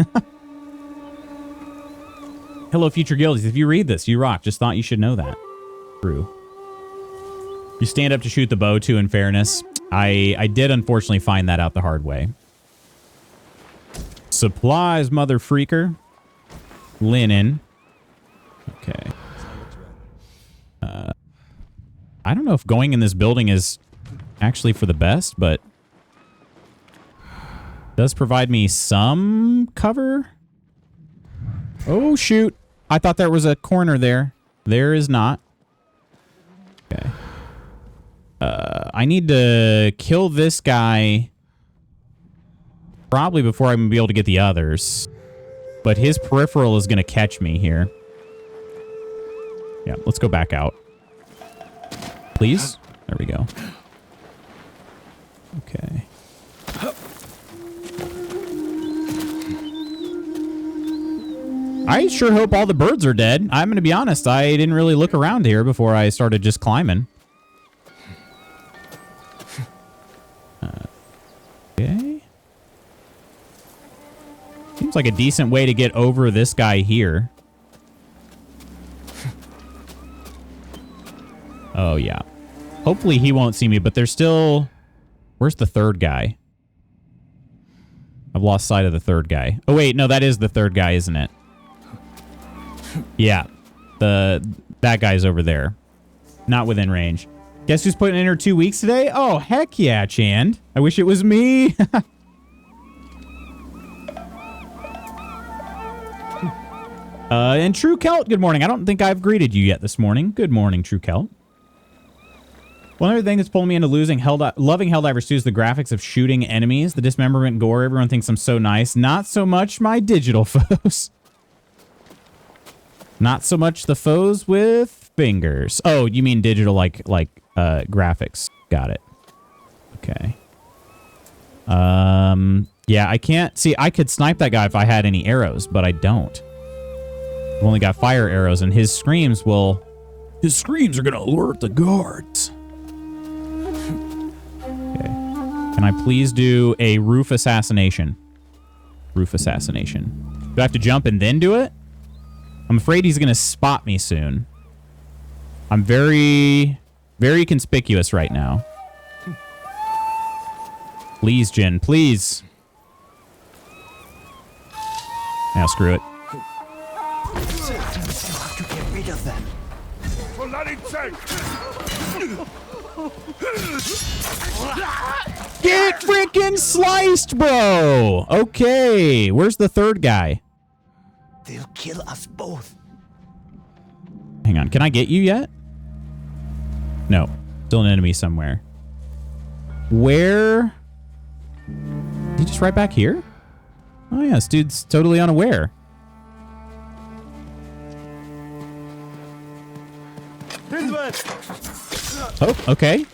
Hello, future guildies. If you read this, you rock. Just thought you should know that. True. You stand up to shoot the bow, too, in fairness. I did, unfortunately, find that out the hard way. Supplies, mother freaker. Linen. Okay. I don't know if going in this building is actually for the best, but does provide me some cover. Oh, shoot. I thought there was a corner there. There is not. Okay. I need to kill this guy probably before I'm going to be able to get the others. But his peripheral is going to catch me here. Yeah, let's go back out. Please? There we go. Okay. I sure hope all the birds are dead. I'm going to be honest. I didn't really look around here before I started just climbing. Okay. Seems like a decent way to get over this guy here. Oh, yeah. Hopefully he won't see me, but there's still... Where's the third guy? I've lost sight of the third guy. Oh, wait. No, that is the third guy, isn't it? Yeah. That guy's over there. Not within range. Guess who's putting in her 2 weeks today? Oh, heck yeah, Chand. I wish it was me. And True Celt, good morning. I don't think I've greeted you yet this morning. Good morning, True Celt. One other thing that's pulling me into loving Helldivers 2 is the graphics of shooting enemies. The dismemberment gore. Everyone thinks I'm so nice. Not so much my digital foes. Not so much the foes with fingers. Oh, you mean digital like graphics. Got it. Okay. Yeah, I can't see. I could snipe that guy if I had any arrows, but I don't. I've only got fire arrows, and his screams will... His screams are going to alert the guards. Okay. Can I please do a roof assassination? Roof assassination. Do I have to jump and then do it? I'm afraid he's going to spot me soon. I'm very, very conspicuous right now. Please, Jin, please. Now, screw it. To get rid of them. Get freaking sliced, bro! Okay, where's the third guy? They'll kill us both. Hang on, can I get you yet? No, still an enemy somewhere. Where? Is he just right back here? Oh yeah, this dude's totally unaware. Oh, okay.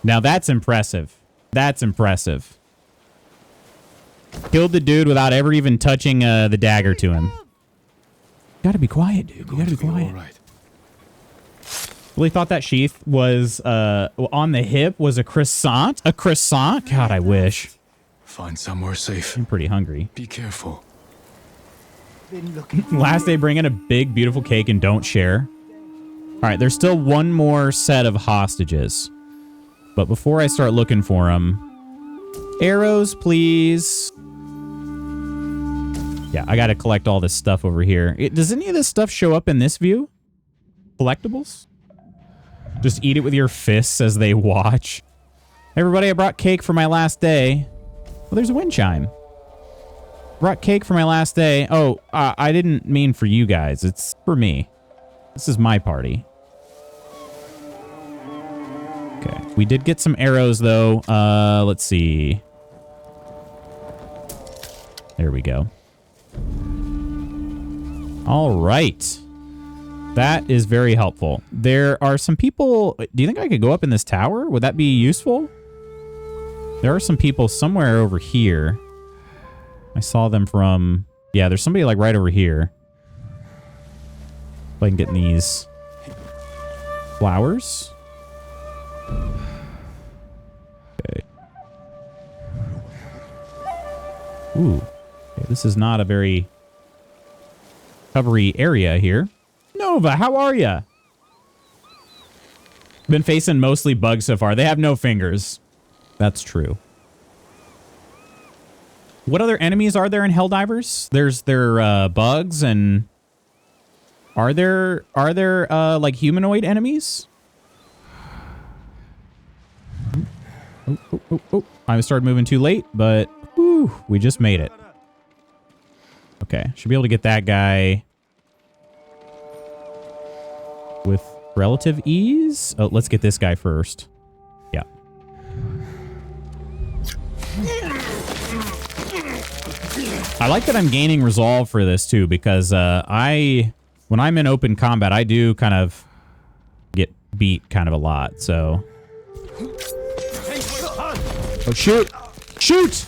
Now that's impressive. That's impressive. Killed the dude without ever even touching the dagger to him. You gotta be quiet, dude. You gotta be quiet. Really thought that sheath was on the hip was a croissant? A croissant? God, I wish. Find somewhere safe. I'm pretty hungry. Be careful. Last day, bring in a big, beautiful cake and don't share. All right, there's still one more set of hostages. But before I start looking for them, arrows, please. Yeah, I got to collect all this stuff over here. Does any of this stuff show up in this view? Collectibles? Just eat it with your fists as they watch. Everybody, I brought cake for my last day. Well, there's a wind chime. Brought cake for my last day. Oh, I didn't mean for you guys. It's for me. This is my party. Okay. We did get some arrows, though. Let's see. There we go. All right. That is very helpful. There are some people... Do you think I could go up in this tower? Would that be useful? There are some people somewhere over here. I saw them from... Yeah, there's somebody like right over here. If I can get in these flowers. Okay. Ooh. Okay, this is not a very covery area here. Nova, how are ya? Been facing mostly bugs so far. They have no fingers. That's true. What other enemies are there in Helldivers? There's bugs and are there like humanoid enemies? Oh. I started moving too late, but whew, we just made it. Okay, should be able to get that guy with relative ease. Oh, let's get this guy first. Yeah. I like that I'm gaining resolve for this too, because when I'm in open combat, I do kind of get beat kind of a lot, so. Oh, shoot! Shoot!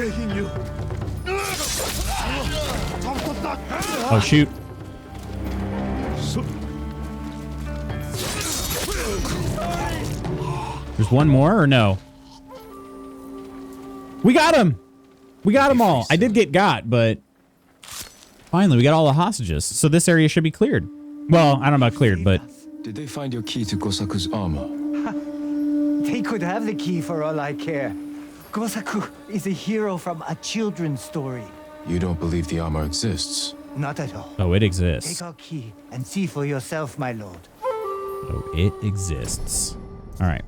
begging you. Oh, shoot. There's one more or no? We got him. We got them all. I did get got, but finally we got all the hostages. So this area should be cleared. Well, I don't know about cleared, but Did they find your key to Gosaku's armor? They could have the key for all I care. Gosaku is a hero from a children's story. You don't believe the armor exists? Not at all. oh, it Take exists. our key and see for yourself, my lord. Oh, it exists. All right.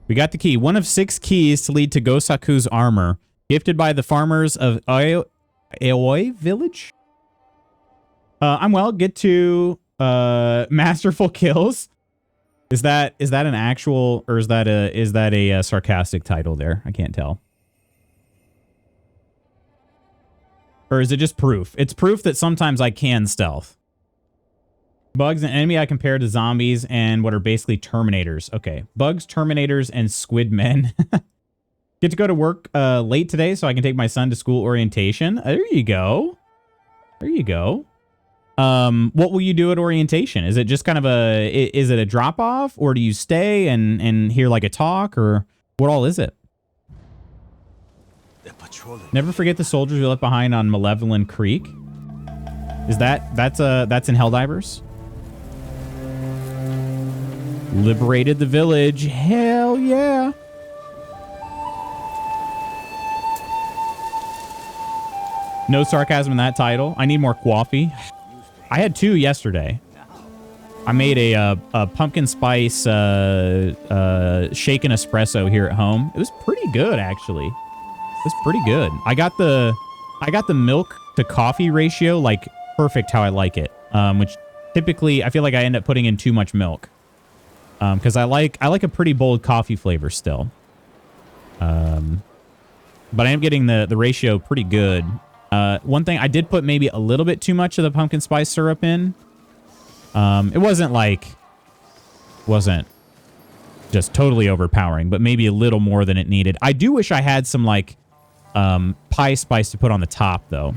We got the key. One of 6 keys to lead to Gosaku's armor, gifted by the farmers of Aoi village. I'm well. Get to masterful kills. Is that an actual, or is that a sarcastic title there? I can't tell. Or is it just proof? It's proof that sometimes I can stealth. Bugs, an enemy I compare to zombies and what are basically Terminators. Okay. Bugs, Terminators, and Squid Men. Get to go to work late today so I can take my son to school orientation. There you go. There you go. What will you do at orientation? Is it just kind of is it a drop off, or do you stay and hear like a talk, or what all is it? Never forget the soldiers we left behind on Malevolent Creek. Is that's in Helldivers? Liberated the village. Hell yeah. No sarcasm in that title. I need more coffee. I had 2 yesterday. I made a pumpkin spice shaken espresso here at home. It was pretty good, actually. It was pretty good. I got the milk to coffee ratio like perfect how I like it. Which typically I feel like I end up putting in too much milk. Because I like a pretty bold coffee flavor still. But I am getting the ratio pretty good. One thing, I did put maybe a little bit too much of the pumpkin spice syrup in. It wasn't just totally overpowering, but maybe a little more than it needed. I do wish I had some like pie spice to put on the top though.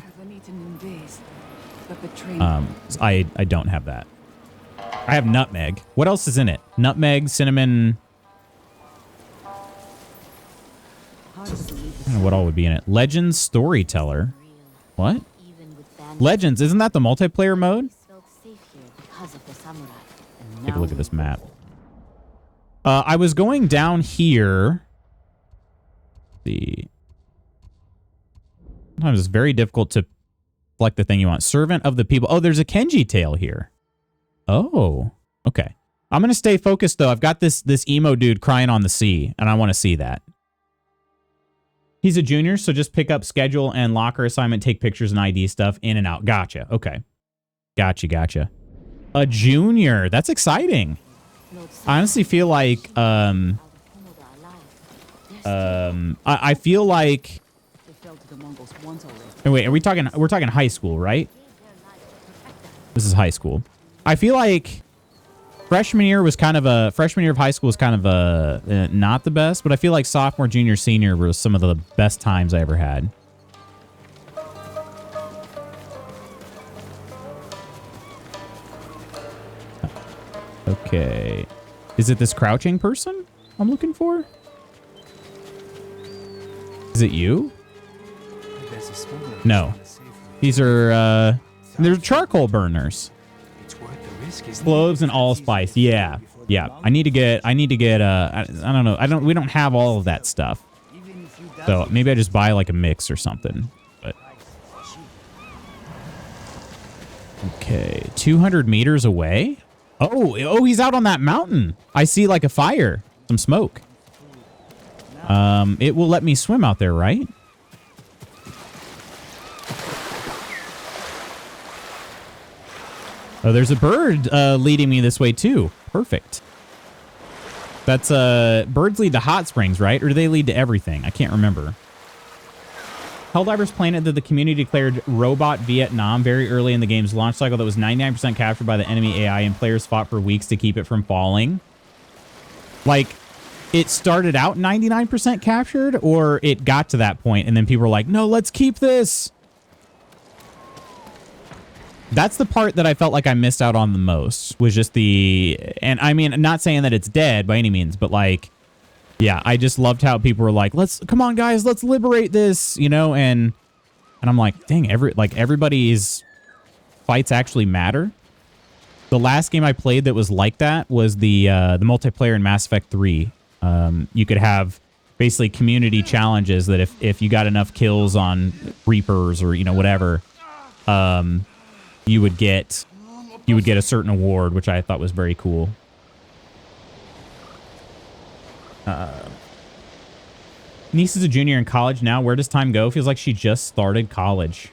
I don't have that. I have nutmeg. What else is in it? Nutmeg, cinnamon. I don't know what all would be in it. Legends Storyteller. What? Legends, isn't that the multiplayer mode? Take a look at this map. I was going down here. Sometimes it's very difficult to select the thing you want. Servant of the people. Oh, there's a Kenji tale here. Oh, okay. I'm going to stay focused, though. I've got this emo dude crying on the sea, and I want to see that. He's a junior, so just pick up schedule and locker assignment, take pictures and ID stuff, in and out. Gotcha. Okay. Gotcha. A junior. That's exciting. I honestly feel like, I feel like, wait, we're talking high school, right? This is high school. I feel like freshman year of high school was kind of not the best, but I feel like sophomore, junior, senior were some of the best times I ever had. Okay. Is it this crouching person I'm looking for? Is it you? No. These are, they're charcoal burners. Cloves and allspice. Yeah. I need to get, I don't know. We don't have all of that stuff. So maybe I just buy like a mix or something. But okay. 200 meters away. Oh, he's out on that mountain. I see like a fire, some smoke. It will let me swim out there, right? Oh, there's a bird leading me this way too. Perfect. That's birds lead to hot springs, right? Or do they lead to everything? I can't remember. Helldivers Planet that the community declared Robot Vietnam very early in the game's launch cycle that was 99% captured by the enemy AI, and players fought for weeks to keep it from falling. Like, it started out 99% captured, or it got to that point and then people were like, no, let's keep this. That's the part that I felt like I missed out on the most, was just and I mean, I'm not saying that it's dead by any means, but like, yeah, I just loved how people were like, come on guys, let's liberate this, you know, and I'm like, dang, everybody's fights actually matter. The last game I played that was like that was the multiplayer in Mass Effect 3. You could have basically community challenges that if you got enough kills on Reapers or, you know, whatever, you would get a certain award, which I thought was very cool. Niece is a junior in college now. Where does time go? Feels like she just started college.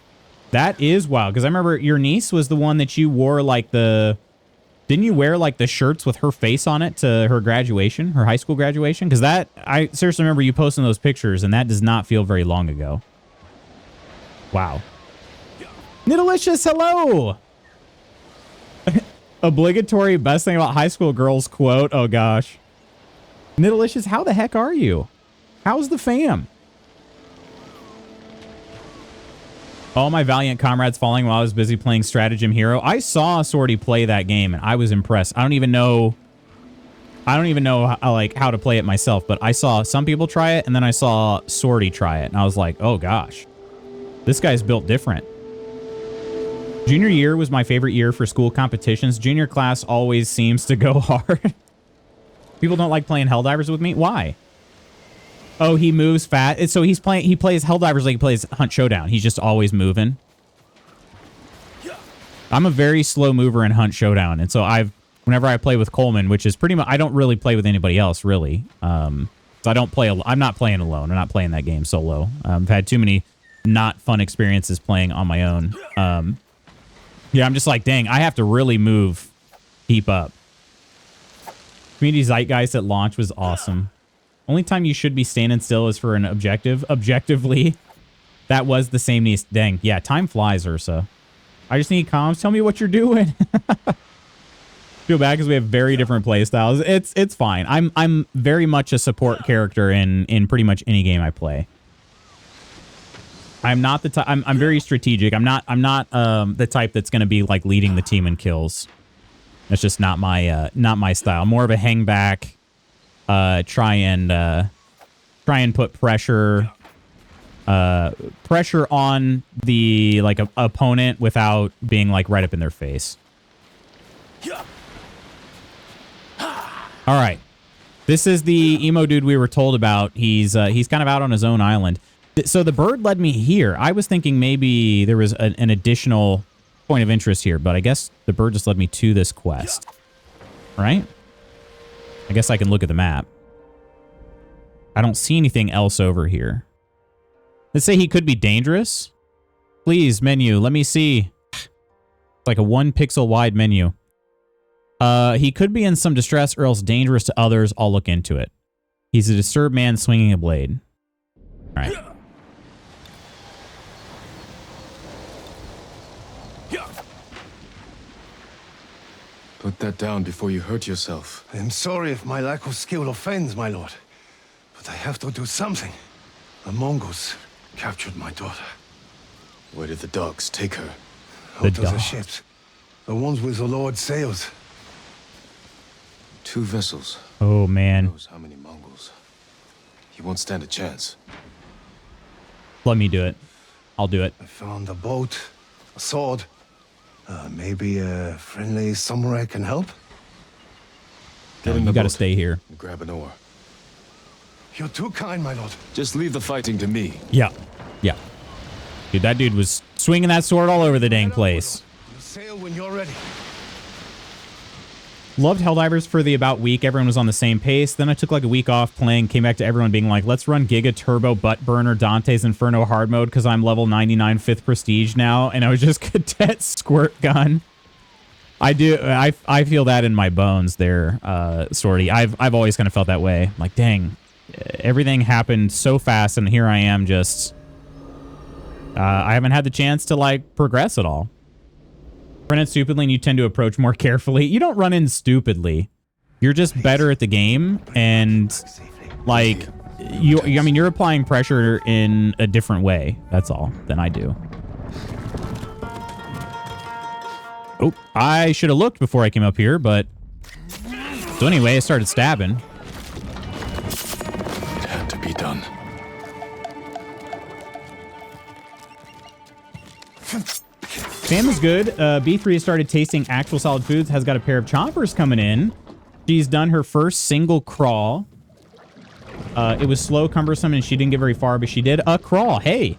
That is wild, because I remember your niece was the one that you wore like didn't you wear like the shirts with her face on it to her graduation, her high school graduation? Because I seriously remember you posting those pictures, and that does not feel very long ago. Wow. Nidalicious, hello! Obligatory best thing about high school girls quote. Oh gosh. Nidalicious, how the heck are you? How's the fam? All my valiant comrades falling while I was busy playing Stratagem Hero. I saw Sorty play that game and I was impressed. I don't even know how to play it myself, but I saw some people try it and then I saw Sorty try it and I was like, oh gosh, this guy's built different. Junior year was my favorite year for school competitions. Junior class always seems to go hard. People don't like playing Helldivers with me. Why? Oh, he moves fast. So he plays Helldivers like he plays Hunt Showdown. He's just always moving. I'm a very slow mover in Hunt Showdown. And so whenever I play with Coleman, which is pretty much, I don't really play with anybody else really. So I don't play, I'm not playing alone. I'm not playing that game solo. I've had too many not fun experiences playing on my own. Yeah, I'm just like, dang, I have to really keep up. Community Zeitgeist at launch was awesome. Only time you should be standing still is for an objective. Objectively, that was the same niece. Dang, yeah, time flies, Ursa. I just need comms. Tell me what you're doing. Feel bad because we have very different play styles. It's fine. I'm very much a support character in pretty much any game I play. I'm not the type. I'm very strategic. I'm not the type that's going to be like leading the team in kills. That's just not my style. More of a hang back, try and put pressure on the opponent without being like right up in their face. All right, this is the emo dude we were told about. He's kind of out on his own island. So the bird led me here. I was thinking maybe there was an additional point of interest here, but I guess the bird just led me to this quest. Right? I guess I can look at the map. I don't see anything else over here. Let's say he could be dangerous. Please, menu, let me see. It's like a 1 pixel wide menu. He could be in some distress or else dangerous to others. I'll look into it. He's a disturbed man swinging a blade. All right. Put that down before you hurt yourself. I am sorry if my lack of skill offends, my lord. But I have to do something. The Mongols captured my daughter. Where did the dogs take her? Out of the ships. The ones with the Lord's sails. 2 vessels. Oh, man. Who knows how many Mongols? He won't stand a chance. Let me do it. I'll do it. I found a boat, a sword. Maybe a friendly samurai can help? Get in the you gotta boat stay here. and grab an oar. You're too kind, my lord. Just leave the fighting to me. Yeah. Yeah. Dude, that dude was swinging that sword all over the dang place. You sail when you're ready. Loved Helldivers for the about week. Everyone was on the same pace. Then I took like a week off playing, came back to everyone being like, let's run Giga Turbo Butt Burner Dante's Inferno hard mode because I'm level 99 5th prestige now. And I was just Cadet Squirt Gun. I feel that in my bones there, Sorty. I've always kind of felt that way. Like, dang, everything happened so fast and here I am just... I haven't had the chance to like progress at all. Run in stupidly and you tend to approach more carefully. You don't run in stupidly. You're just better at the game, and like I mean, you're applying pressure in a different way. That's all than I do. Oh, I should have looked before I came up here, but so anyway, I started stabbing. It had to be done. Sam is good. B3 has started tasting actual solid foods. Has got a pair of chompers coming in. She's done her first single crawl. It was slow, cumbersome, and she didn't get very far, but she did a crawl. Hey,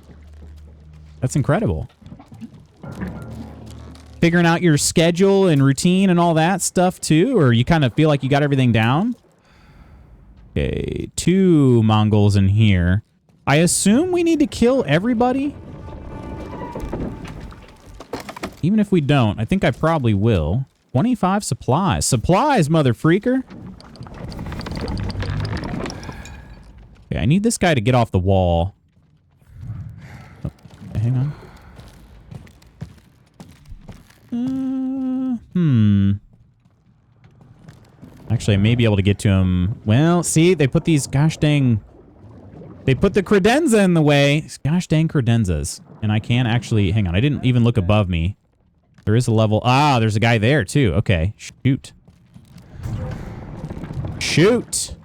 that's incredible. Figuring out your schedule and routine and all that stuff too, or you kind of feel like you got everything down? Okay, 2 Mongols in here. I assume we need to kill everybody? Even if we don't, I think I probably will. 25 supplies. Supplies, mother freaker! Okay, I need this guy to get off the wall. Oh, hang on. Actually, I may be able to get to him. Well, see, they put these gosh dang... They put the credenza in the way. Gosh dang credenzas. And I can't actually... Hang on, I didn't even look above me. There is a level... Ah, there's a guy there, too. Okay, shoot. Shoot!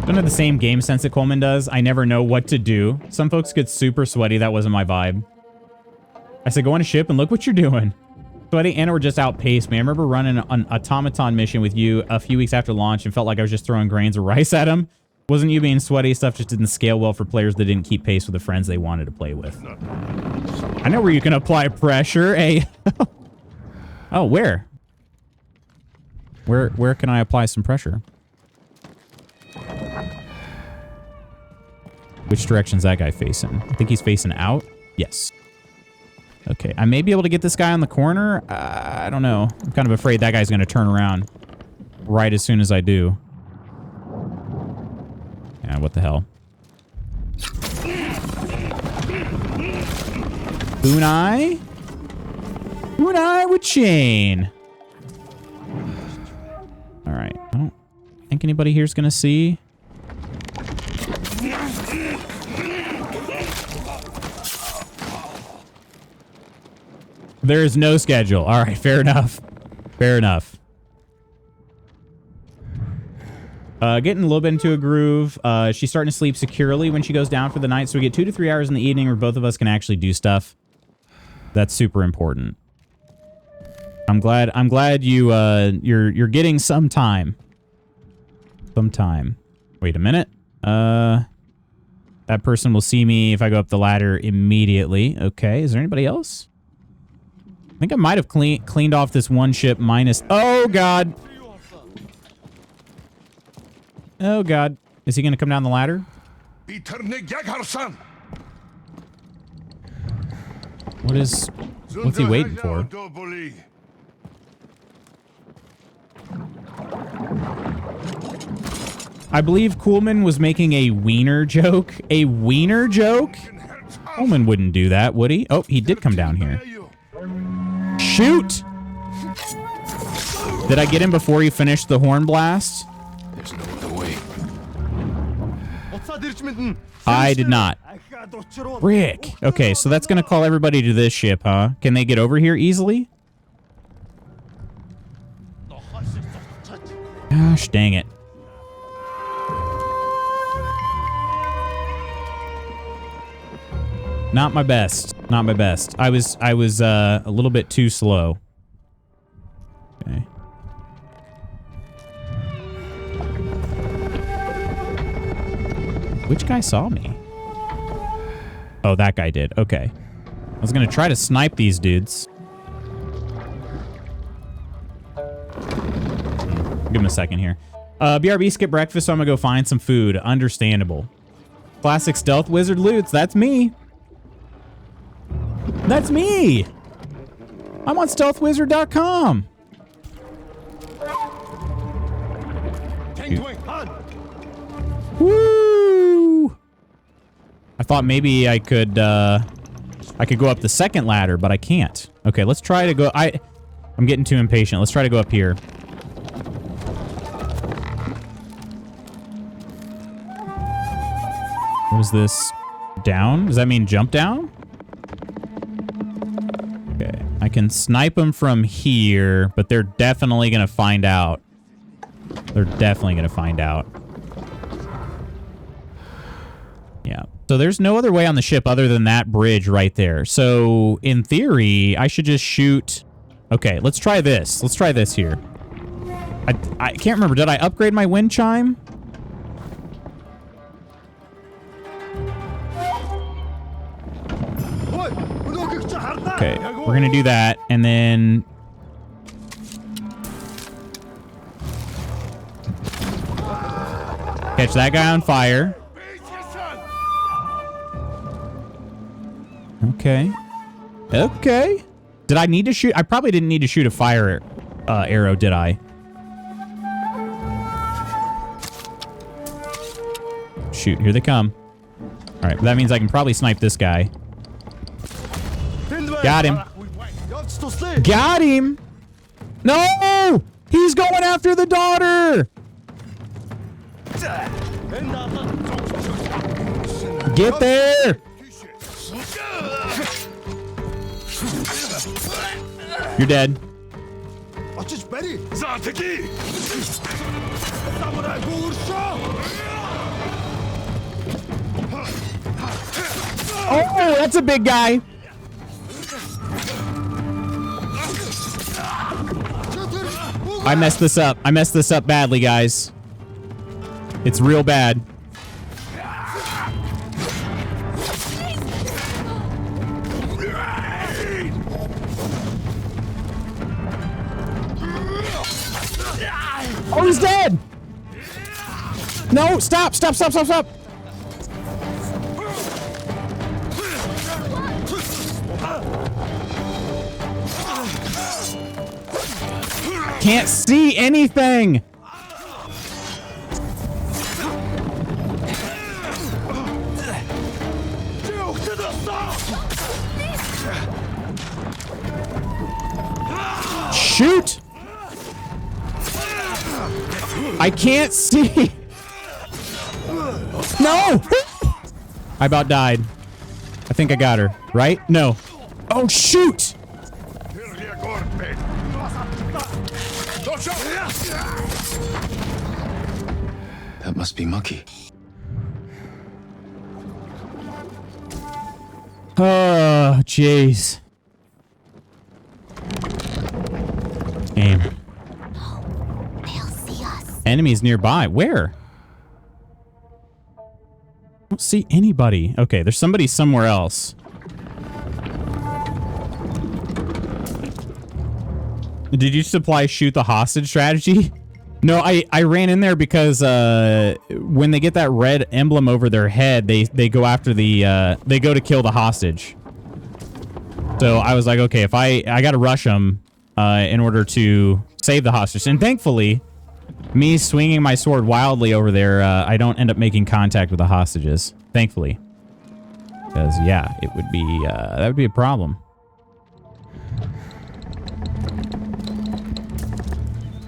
Don't have the same game sense that Coleman does. I never know what to do. Some folks get super sweaty. That wasn't my vibe. I said, go on a ship and look what you're doing. Sweaty and we're just outpaced me. I remember running an automaton mission with you a few weeks after launch and felt like I was just throwing grains of rice at him. Wasn't you being sweaty. Stuff just didn't scale well for players that didn't keep pace with the friends they wanted to play with. I know where you can apply pressure. Hey. Oh, where? Where can I apply some pressure? Which direction's that guy facing? I think he's facing out. Yes. Okay, I may be able to get this guy on the corner. I don't know. I'm kind of afraid that guy's going to turn around right as soon as I do. Yeah, what the hell? Bunai? Bunai with chain. All right. I don't think anybody here's going to see. There is no schedule. All right, fair enough. Fair enough. Getting a little bit into a groove. She's starting to sleep securely when she goes down for the night, so we get 2 to 3 hours in the evening where both of us can actually do stuff. That's super important. I'm glad you're getting some time. Some time. Wait a minute. That person will see me if I go up the ladder immediately. Okay, is there anybody else? I think I might have cleaned off this one ship minus... Oh, God. Oh, God. Is he going to come down the ladder? What's he waiting for? I believe Kuhlman was making a wiener joke. A wiener joke? Kuhlman wouldn't do that, would he? Oh, he did come down here. Shoot! Did I get him before he finished the horn blast? There's no other way. I did not. Rick. Okay, so that's going to call everybody to this ship, huh? Can they get over here easily? Gosh, dang it. Not my best. Not my best. I was a little bit too slow. Okay. Which guy saw me? Oh, that guy did. Okay. I was gonna try to snipe these dudes. Give him a second here. BRB skip breakfast, so I'm gonna go find some food. Understandable. Classic stealth wizard loots. That's me. That's me. I'm on stealthwizard.com. Woo! I thought maybe I could go up the second ladder, but I can't. Okay, let's try to go. I'm getting too impatient. Let's try to go up here. What is this? Down? Does that mean jump down? Okay, I can snipe them from here, but they're definitely gonna find out. They're definitely gonna find out. Yeah. So there's no other way on the ship other than that bridge right there. So in theory, I should just shoot. Okay, let's try this. Let's try this here. I can't remember. Did I upgrade my wind chime? Okay, we're gonna do that, and then catch that guy on fire. Okay. Okay. Did I need to shoot? I probably didn't need to shoot a fire arrow, did I? Shoot, here they come. All right, that means I can probably snipe this guy. Got him. Got him. No! He's going after the daughter! Get there! You're dead. Oh, that's a big guy. I messed this up. I messed this up badly, guys. It's real bad. Oh, he's dead! No, stop, stop, stop, stop, stop! Can't see anything! Shoot! I can't see! No! I about died. I think I got her, right? No. Oh, shoot! That must be Mucky. Oh, jeez. Aim. They'll see us. Enemies nearby. Where? I don't see anybody. Okay, there's somebody somewhere else. Did you supply shoot the hostage strategy? No, I ran in there because when they get that red emblem over their head, they go after the they go to kill the hostage. So I was like, okay, if I got to rush them in order to save the hostage. And thankfully, me swinging my sword wildly over there, I don't end up making contact with the hostages. Thankfully, because yeah, it would be that would be a problem.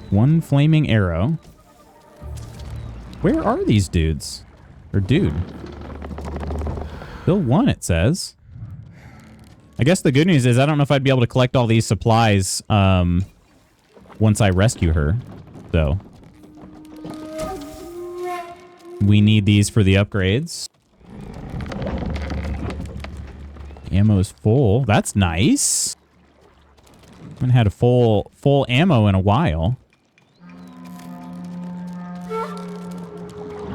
One flaming arrow. Where are these dudes? Or dude? Bill 1, it says. I guess the good news is I don't know if I'd be able to collect all these supplies once I rescue her. So. We need these for the upgrades. Ammo's full. That's nice. I haven't had a full ammo in a while.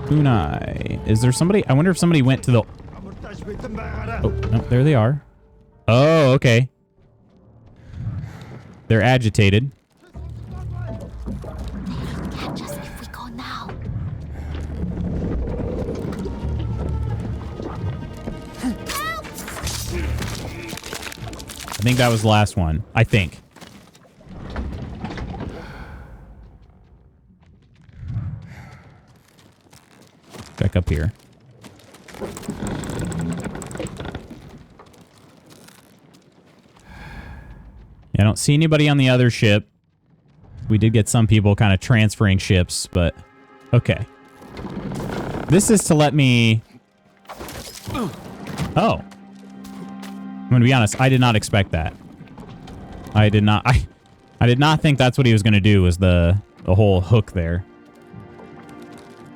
Kunai. Is there somebody? I wonder if somebody went to the... Oh, no, there they are. Oh, okay. They're agitated. Catch us if we go now. I think that was the last one. I think. back up here. I don't see anybody on the other ship. We did get some people kind of transferring ships, but okay. This is to let me... Oh. I'm going to be honest. I did not expect that. I did not think that's what he was going to do, was the whole hook there.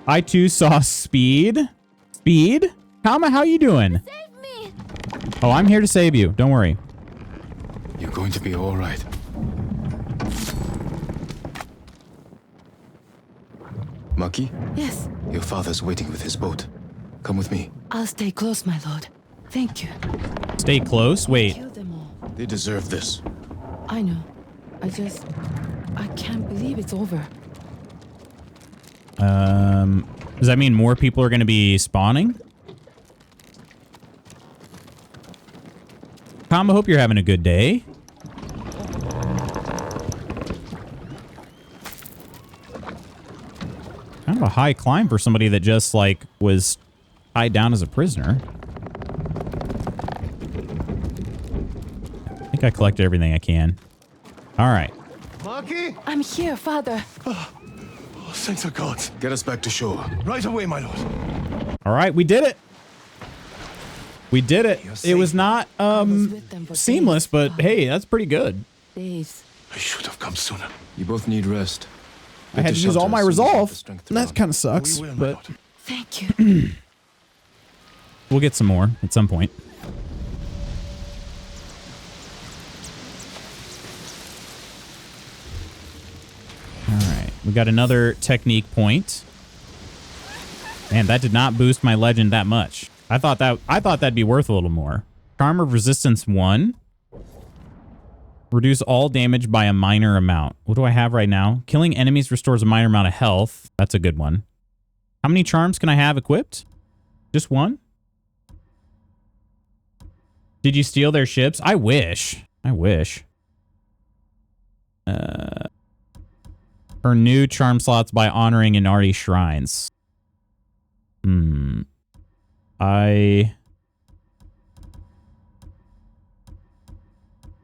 I too saw Speed. Speed? Kama, how you doing? Save me! Oh, I'm here to save you. Don't worry. You're going to be all right. Maki, Yes, your father's waiting with his boat. Come with me. I'll stay close, my lord. Thank you. Stay close. Wait. Kill them all. They deserve this. I know. I can't believe it's over. Does that mean more people are going to be spawning? Tom, I hope you're having a good day. Kind of a high climb for somebody that just, like, was tied down as a prisoner. I think I collected everything I can. All right. Maki? I'm here, father. Oh, thanks to God. Get us back to shore. Right away, my lord. All right, we did it. We did it. It was not with them for seamless, days. but hey, that's pretty good. Days. I should have come sooner. You both need rest. I had to use all my resolve. That kind of We sucks, will, my but lord. Thank you. we'll get some more at some point. All right, we got another technique point. Man, that did not boost my legend that much. I thought that'd be worth a little more. Charm of Resistance 1. Reduce all damage by a minor amount. What do I have right now? Killing enemies restores a minor amount of health. That's a good one. How many charms can I have equipped? Just one? Did you steal their ships? I wish. I wish. Earn new charm slots by honoring Inari shrines. I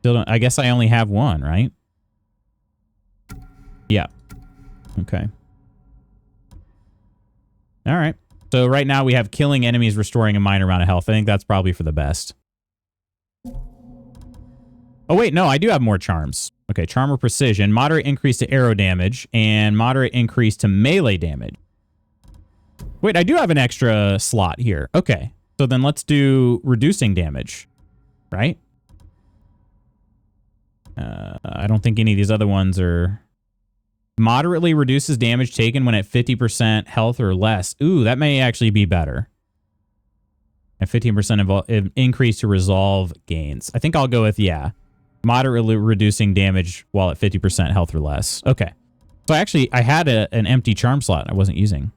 still don't. I guess I only have one, right? Yeah. Okay. All right. So right now we have killing enemies restoring a minor amount of health. I think that's probably for the best. Oh, wait. No, I do have more charms. Okay. Charm of Precision. Moderate increase to arrow damage and moderate increase to melee damage. Wait, I do have an extra slot here. Okay. So then let's do reducing damage, right? I don't think any of these other ones are... Moderately reduces damage taken when at 50% health or less. Ooh, that may actually be better. At 15% increase to resolve gains. I think I'll go with, yeah. Moderately reducing damage while at 50% health or less. Okay. So actually, I had an empty charm slot I wasn't using.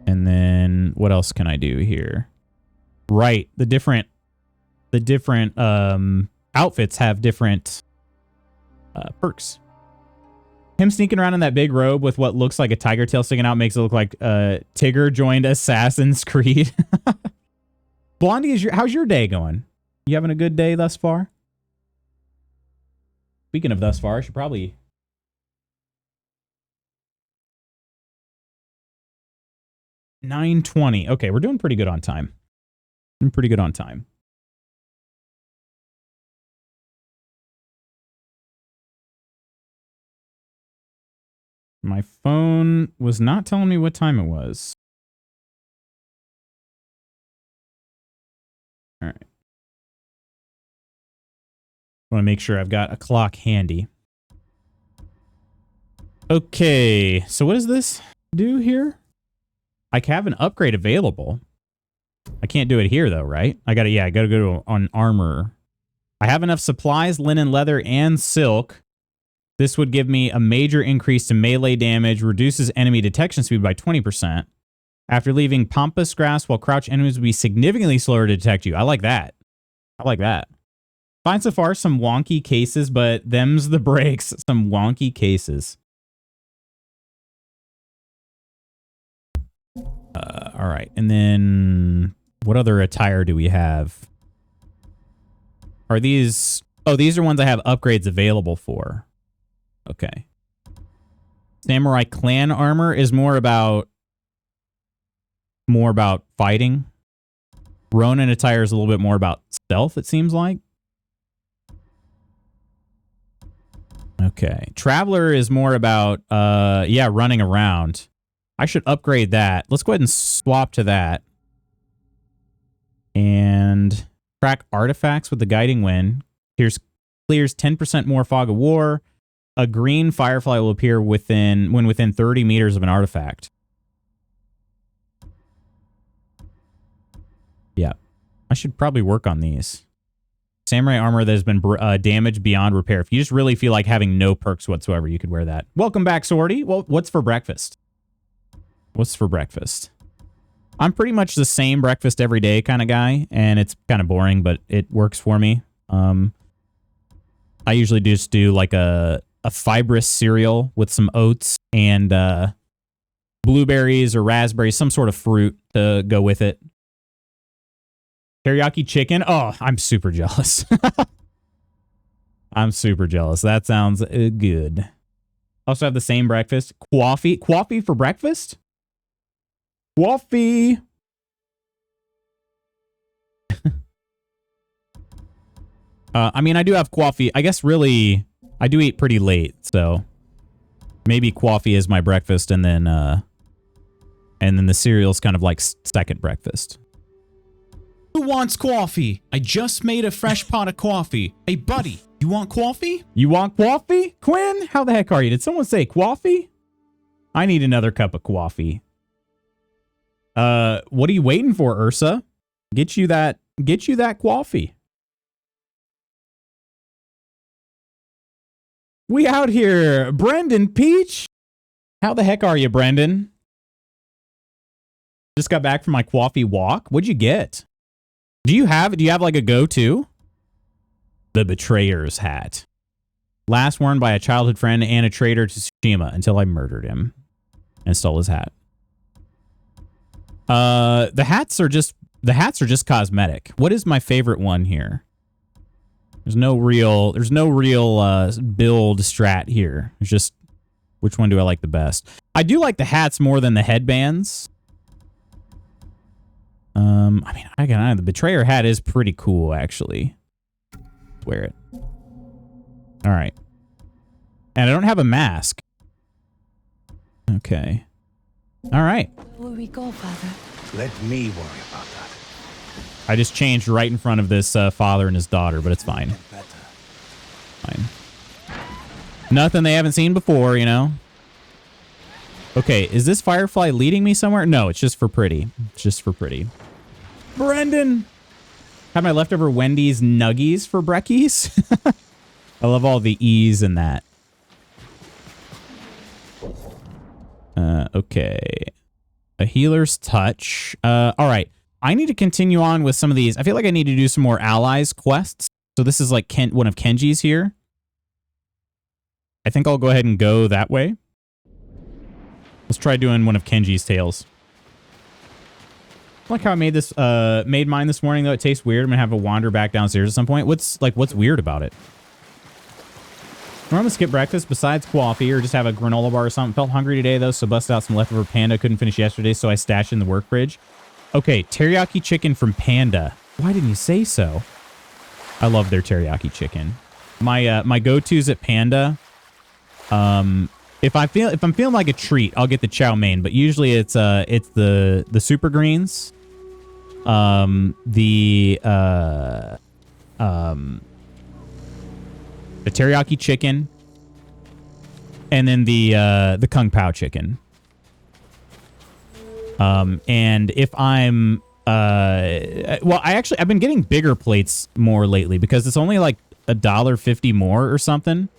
And then what else can I do here? Right. The different outfits have different perks. Him sneaking around in that big robe with what looks like a tiger tail sticking out makes it look like Tigger joined Assassin's Creed. Blondie, how's your day going? You having a good day thus far? Speaking of thus far, I should probably... $9:20. Okay, we're doing pretty good on time. I'm pretty good on time. My phone was not telling me what time it was. All right. I want to make sure I've got a clock handy. Okay, so what does this do here? I have an upgrade available. I can't do it here though, right? I gotta go to on armor. I have enough supplies, linen, leather, and silk. This would give me a major increase to melee damage, reduces enemy detection speed by 20%. After leaving pampas grass while crouched, enemies will be significantly slower to detect you. I like that. I like that. Find so far some wonky cases, but them's the breaks. Some wonky cases. All right. And then what other attire do we have? Are these... Oh, these are ones I have upgrades available for. Okay. Samurai clan armor is more about fighting. Ronin attire is a little bit more about stealth, it seems like. Okay. Traveler is more about, yeah, running around. I should upgrade that. Let's go ahead and swap to that. And track artifacts with the guiding wind. Clears 10% more fog of war. A green firefly will appear when within 30 meters of an artifact. Yeah. I should probably work on these. Samurai armor that has been damaged beyond repair. If you just really feel like having no perks whatsoever, you could wear that. Welcome back, Swordy. Well, what's for breakfast? What's for breakfast? I'm pretty much the same breakfast every day kind of guy, and it's kind of boring, but it works for me. I usually just do like a fibrous cereal with some oats and blueberries or raspberries, some sort of fruit to go with it. Teriyaki chicken. Oh, I'm super jealous. I'm super jealous. That sounds good. Also have the same breakfast. Coffee. Coffee for breakfast? Coffee. I mean, I do have coffee. I guess really, I do eat pretty late, so maybe coffee is my breakfast, and then the cereal's kind of like second breakfast. Who wants coffee? I just made a fresh pot of coffee. Hey, buddy, you want coffee? You want coffee? Quinn, how the heck are you? Did someone say coffee? I need another cup of coffee. What are you waiting for, Ursa? Get you that coffee. We out here. Brendan Peach. How the heck are you, Brendan? Just got back from my coffee walk. What'd you get? Do you have like a go-to? The Betrayer's hat. Last worn by a childhood friend and a traitor to Tsushima until I murdered him and stole his hat. The hats are just cosmetic. What is my favorite one here? There's no real build strat here. It's just which one do I like the best? I do like the hats more than the headbands. I mean, the Betrayer hat is pretty cool, actually. Wear it. All right. And I don't have a mask. Okay. All right. Where we go, Father? Let me worry about that. I just changed right in front of this father and his daughter, but it's fine. Fine. Nothing they haven't seen before, you know? Okay, is this firefly leading me somewhere? No, it's just for pretty. It's just for pretty. Brendan! Have my leftover Wendy's nuggies for brekkies. I love all the E's in that. Okay. A healer's touch. All right. I need to continue on with some of these. I feel like I need to do some more allies quests. So this is like one of Kenji's here. I think I'll go ahead and go that way. Let's try doing one of Kenji's tales. I like how I made this, made mine this morning, though. It tastes weird. I'm gonna have to wander back downstairs at some point. What's weird about it? I'm gonna skip breakfast besides coffee or just have a granola bar or something. Felt hungry today, though, so busted out some leftover Panda. Couldn't finish yesterday, so I stashed in the work fridge. Okay, teriyaki chicken from Panda. Why didn't you say so? I love their teriyaki chicken. My go-tos at Panda. If I'm feeling like a treat, I'll get the chow mein, but usually it's the super greens, the teriyaki chicken, and then the kung pao chicken. And if I'm well, I've been getting bigger plates more lately because it's only like $1.50 more or something.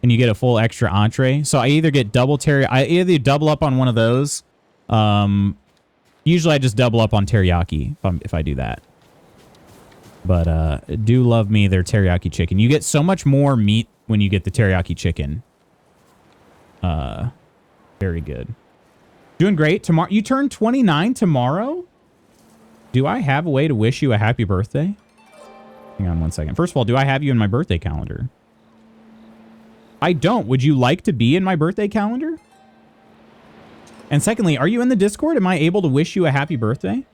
And you get a full extra entree. So I either get I either double up on one of those. Usually I just double up on teriyaki if I do that. But do love me their teriyaki chicken. You get so much more meat when you get the teriyaki chicken. Very good. Doing great. Tomorrow, you turn 29 tomorrow? Do I have a way to wish you a happy birthday? Hang on one second. First of all, do I have you in my birthday calendar? I don't. Would you like to be in my birthday calendar? And secondly, are you in the Discord? Am I able to wish you a happy birthday?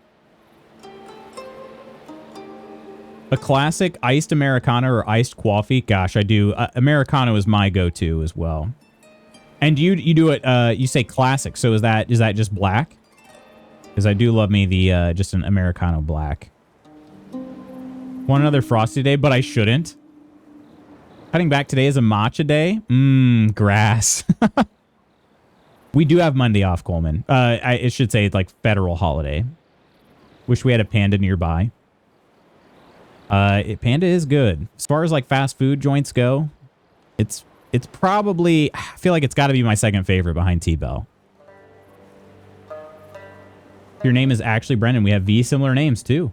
A classic iced Americano or iced coffee? Gosh, I do. Americano is my go-to as well. And you do it, you say classic. So is that just black? Because I do love me the, just an Americano black. Want another frosty day, but I shouldn't. Cutting back today is a matcha day. Grass. We do have Monday off, Coleman. It should say it's like federal holiday. Wish we had a Panda nearby. Panda is good. As far as like fast food joints go, it's probably, I feel like it's got to be my second favorite behind T-Bell. Your name is actually Brendan. We have V similar names too.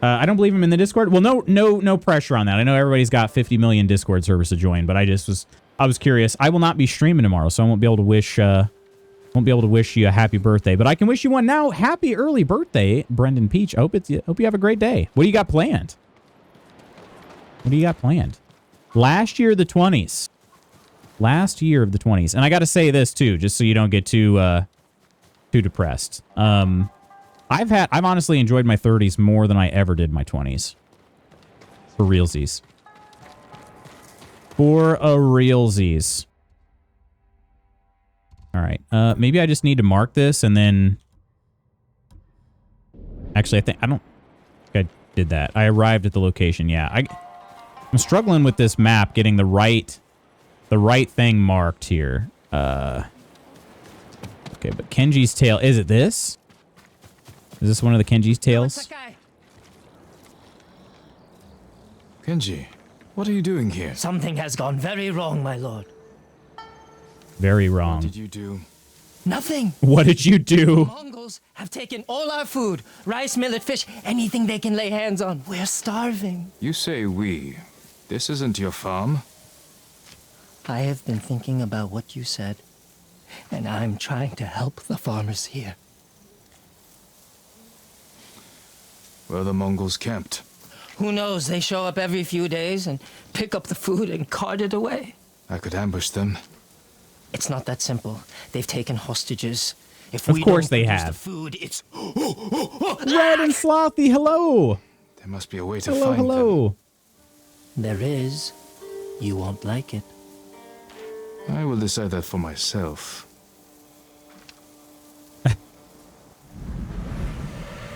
I don't believe him in the Discord. Well, no pressure on that. I know everybody's got 50 million Discord servers to join, but I was curious. I will not be streaming tomorrow, so I won't be able to wish you a happy birthday. But I can wish you one now. Happy early birthday, Brendan Peach. Hope you have a great day. What do you got planned? Last year of the 20s. Last year of the 20s. And I got to say this too, just so you don't get too depressed. I've honestly enjoyed my 30s more than I ever did my 20s. For realsies. For a realsies. All right. Maybe I just need to mark this and then... Actually, I don't think I did that. I arrived at the location. Yeah. I'm struggling with this map, getting the right thing marked here. Okay, but Kenji's tail. Is it this? Is this one of the Kenji's tails? Kenji, what are you doing here? Something has gone very wrong, my lord. Very wrong. What did you do? Nothing. What did you do? Mongols have taken all our food. Rice, millet, fish, anything they can lay hands on. We're starving. You say we. This isn't your farm. I have been thinking about what you said, and I'm trying to help the farmers here. Where the Mongols camped. Who knows? They show up every few days and pick up the food and cart it away. I could ambush them. It's not that simple. They've taken hostages. If Of we course don't they produce have. the food, it's Red and Slothy, hello. There must be a way to find them. Hello. There is. You won't like it. I will decide that for myself.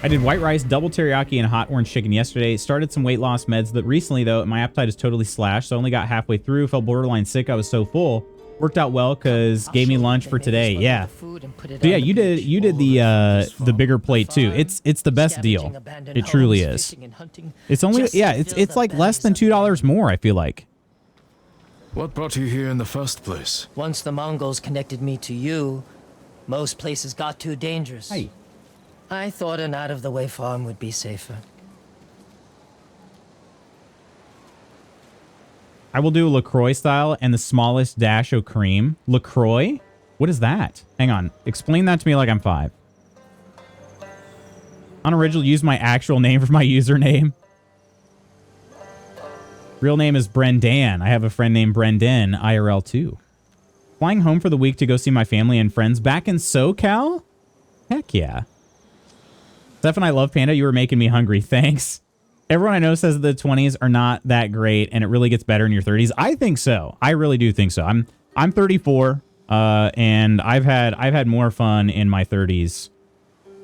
I did white rice, double teriyaki, and hot orange chicken yesterday. Started some weight loss meds, but recently, though, my appetite is totally slashed, so I only got halfway through. Felt borderline sick. I was so full. Worked out well because gave me lunch for today. Yeah. So yeah, you did the bigger plate too. It's the best deal. It truly is. It's only it's like less than $2 more, I feel like. What brought you here in the first place? Once the Mongols connected me to you, most places got too dangerous. Hey. I thought an out-of-the-way farm would be safer. I will do LaCroix style and the smallest dash of cream. LaCroix? What is that? Hang on. Explain that to me like I'm 5. Unoriginal, use my actual name for my username. Real name is Brendan. I have a friend named Brendan, IRL too. Flying home for the week to go see my family and friends back in SoCal? Heck yeah. Steph, I love Panda. You were making me hungry. Thanks. Everyone I know says that the 20s are not that great and it really gets better in your 30s. I think so. I really do think so. I'm 34 and I've had more fun in my 30s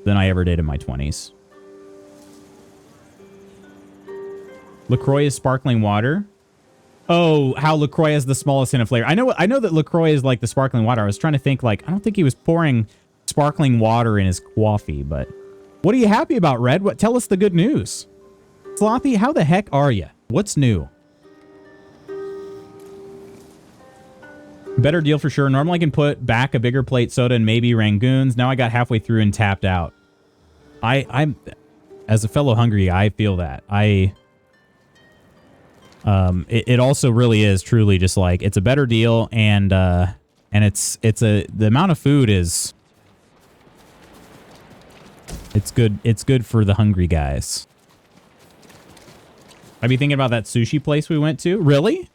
than I ever did in my 20s. LaCroix is sparkling water. Oh, how LaCroix is the smallest hint of flavor. I know that LaCroix is like the sparkling water. I was trying to think like, I don't think he was pouring sparkling water in his coffee, but what are you happy about, Red? Tell us the good news. Slothy, how the heck are you? What's new? Better deal for sure. Normally I can put back a bigger plate soda and maybe Rangoons. Now I got halfway through and tapped out. I'm as a fellow hungry, I feel that. It also really is truly just like it's a better deal and the amount of food is It's good. It's good for the hungry guys. I'd be thinking about that sushi place we went to. Really?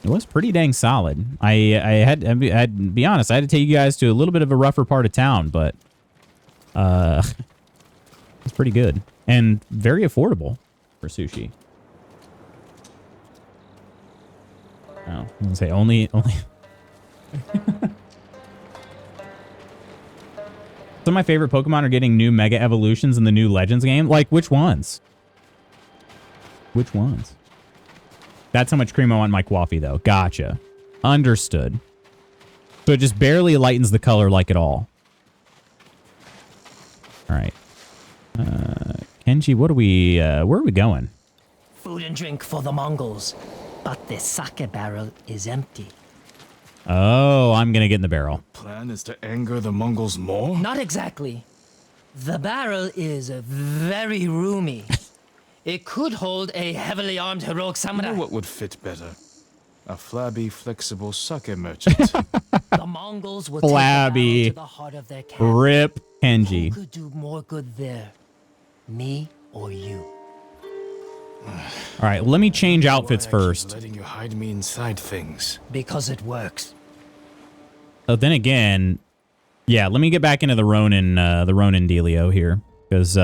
It was pretty dang solid. I had to be honest. I had to take you guys to a little bit of a rougher part of town, but it's pretty good and very affordable for sushi. Oh, I was gonna say only. Some of my favorite Pokemon are getting new Mega Evolutions in the new Legends game. Like, which ones? Which ones? That's how much cream I want in my coffee, though. Gotcha. Understood. So it just barely lightens the color like at all. All right. Kenji, what are we, where are we going? Food and drink for the Mongols. But the sake barrel is empty. Oh, I'm going to get in the barrel. Plan is to anger the Mongols more? Not exactly. The barrel is very roomy. It could hold a heavily armed heroic You samurai. know what would fit better? A flabby, flexible sake merchant. The Mongols will Flabby. take the barrel to the heart of their camp. Rip Who Kenji. could do more good there? Me or you? All right, let me change outfits Why I keep first. letting you hide me inside things. Because it works. Oh, then again, yeah, let me get back into the Ronin dealio here. Because,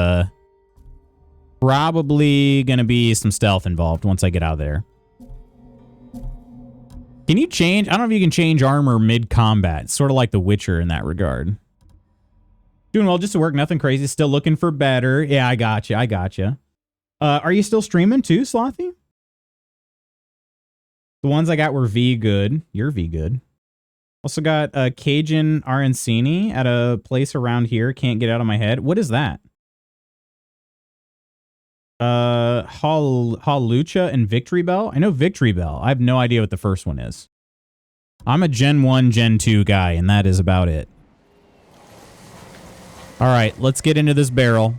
probably gonna be some stealth involved once I get out of there. Can you change? I don't know if you can change armor mid-combat. It's sort of like The Witcher in that regard. Doing well, just to work, nothing crazy. Still looking for better. Yeah, I got you. I got you. Are you still streaming too, Slothy? The ones I got were V good. You're V good. Also got Cajun Arancini at a place around here. Can't get out of my head. What is that? Halucha and Victory Bell. I know Victory Bell. I have no idea what the first one is. I'm a Gen 1, Gen 2 guy, and that is about it. All right, let's get into this barrel.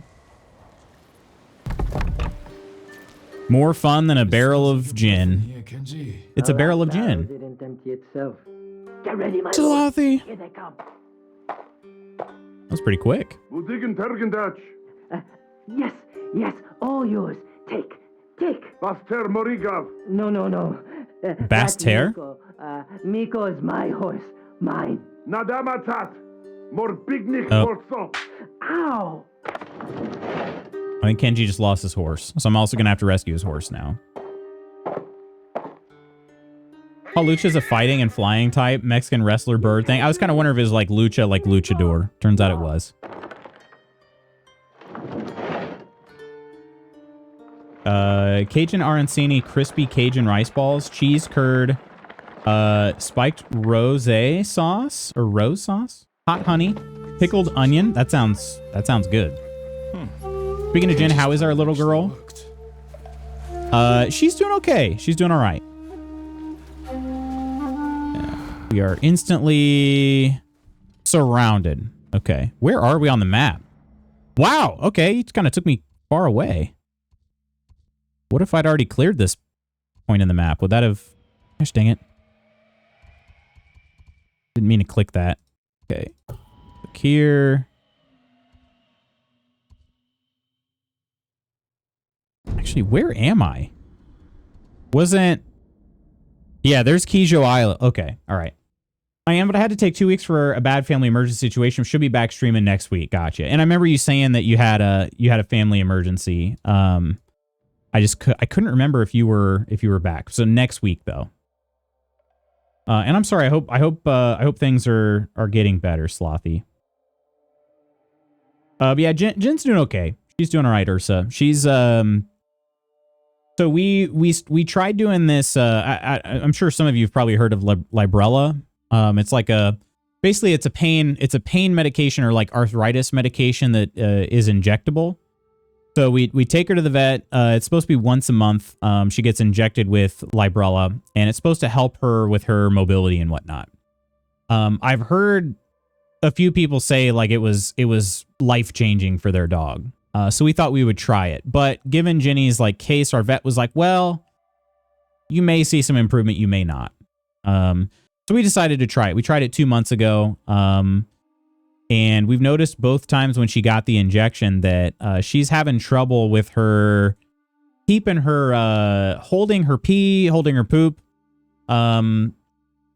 More fun than a barrel of gin. Yeah, Kenji. It's a barrel of gin. Didn't empty itself. Get ready, my Slothy. Here they come. That's pretty quick. Yes, yes, all yours. Take. No. That's Bastere? Miko. Miko is my horse. Mine. Oh. Ow! I think Kenji just lost his horse, so I'm also going to have to rescue his horse now. Oh, Lucha's a fighting and flying type Mexican wrestler bird thing. I was kind of wondering if it was like Lucha, like Luchador. Turns out it was. Cajun Arancini, crispy Cajun rice balls, cheese curd, spiked rose sauce or rose sauce, hot honey, pickled onion. That sounds good. Speaking of Jen, how is our little girl? She's doing okay. She's doing all right. Yeah. We are instantly surrounded. Okay. Where are we on the map? Wow. Okay. It kind of took me far away. What if I'd already cleared this point in the map? Would that have... Gosh dang it. Didn't mean to click that. Okay. Look here. Actually, where am I? Wasn't... Yeah, there's Kijo Island. Okay, all right. I am, but I had to take 2 weeks for a bad family emergency situation. Should be back streaming next week. Gotcha. And I remember you saying that you had a family emergency. I couldn't remember if you were back. So next week though. And I'm sorry. I hope things are getting better, Slothy. But yeah, Jen's doing okay. She's doing all right, Ursa. She's So we tried doing this. I'm sure some of you have probably heard of Librela. It's like basically it's a pain medication or like arthritis medication that is injectable. So we take her to the vet. It's supposed to be once a month. She gets injected with Librela, and it's supposed to help her with her mobility and whatnot. I've heard a few people say like it was life-changing for their dog. So we thought we would try it. But given Jenny's like case, our vet was like, well, you may see some improvement, you may not. So we decided to try it. We tried it 2 months ago. And we've noticed both times when she got the injection that she's having trouble with her keeping her holding her pee, holding her poop. And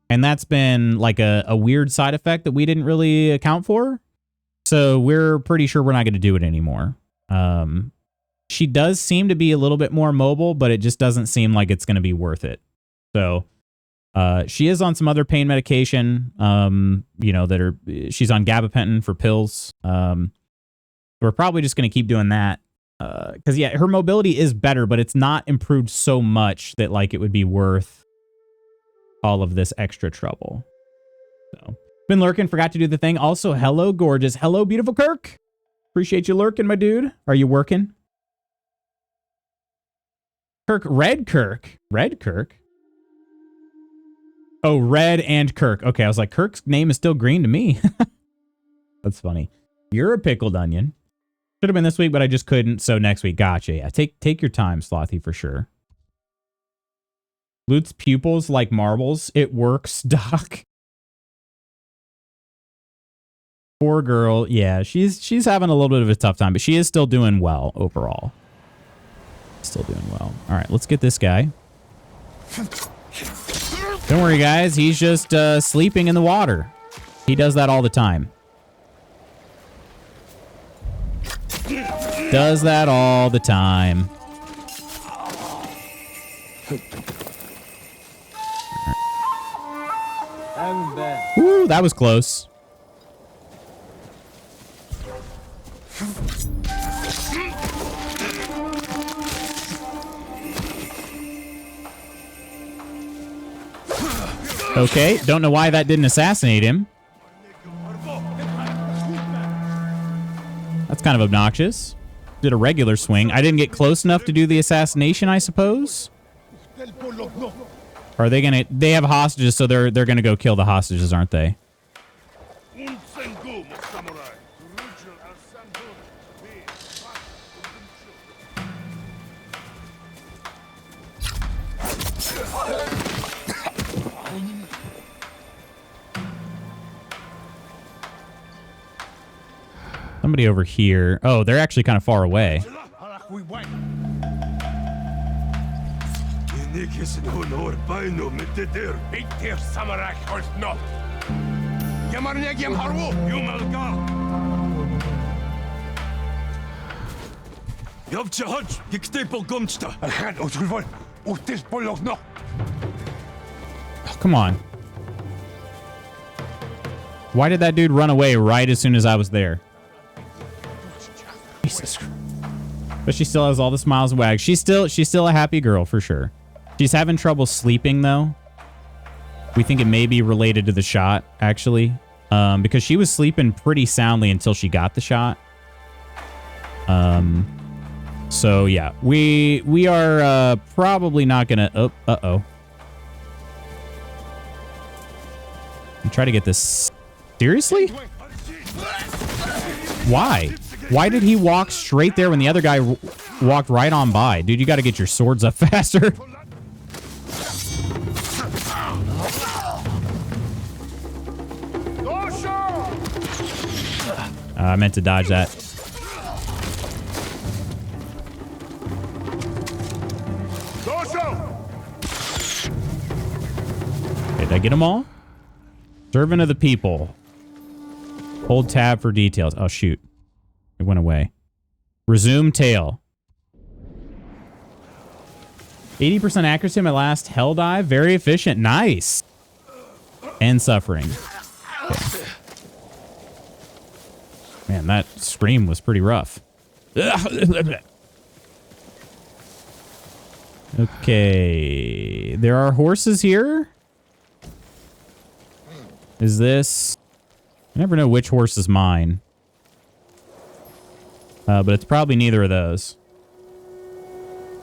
that's been like a weird side effect that we didn't really account for. So we're pretty sure we're not going to do it anymore. She does seem to be a little bit more mobile, but it just doesn't seem like it's going to be worth it. So she is on some other pain medication, you know, she's on gabapentin for pills. We're probably just going to keep doing that. Because, yeah, her mobility is better, but it's not improved so much that, like, it would be worth all of this extra trouble. So, been lurking, forgot to do the thing. Also, hello, gorgeous. Hello, beautiful Kirk. Appreciate you lurking, my dude. Are you working? Kirk, Red Kirk. Red Kirk? Oh, Red and Kirk. Okay, I was like, Kirk's name is still green to me. That's funny. You're a pickled onion. Should have been this week, but I just couldn't. So next week. Gotcha. Yeah, take your time, Slothy, for sure. Loots pupils like marbles. It works, Doc. Poor girl. Yeah, she's having a little bit of a tough time, but she is still doing well overall. Still doing well. All right, let's get this guy. Don't worry, guys. He's just sleeping in the water. He does that all the time. Does that all the time. Woo, that was close. Okay, don't know why that didn't assassinate him. That's kind of obnoxious. Did a regular swing. I didn't get close enough to do the assassination, I suppose. Are they gonna? They have hostages, so they're gonna go kill the hostages, aren't they? Somebody over here. Oh, they're actually kind of far away. Oh, come on. Why did that dude run away right as soon as I was there? Jesus Christ. But she still has all the smiles and wags. She's still a happy girl for sure. She's having trouble sleeping though. We think it may be related to the shot actually, because she was sleeping pretty soundly until she got the shot. So yeah, we are probably not gonna. Oh, uh-oh. And try to get this. Seriously? Why? Why did he walk straight there when the other guy walked right on by? Dude, you got to get your swords up faster. I meant to dodge that. Did I get them all? Servant of the people. Hold tab for details. Oh, shoot. It went away. Resume tale. 80% accuracy on my last hell dive. Very efficient. Nice. And suffering. Okay. Man, that scream was pretty rough. Okay. There are horses here. Is this... I never know which horse is mine. But it's probably neither of those.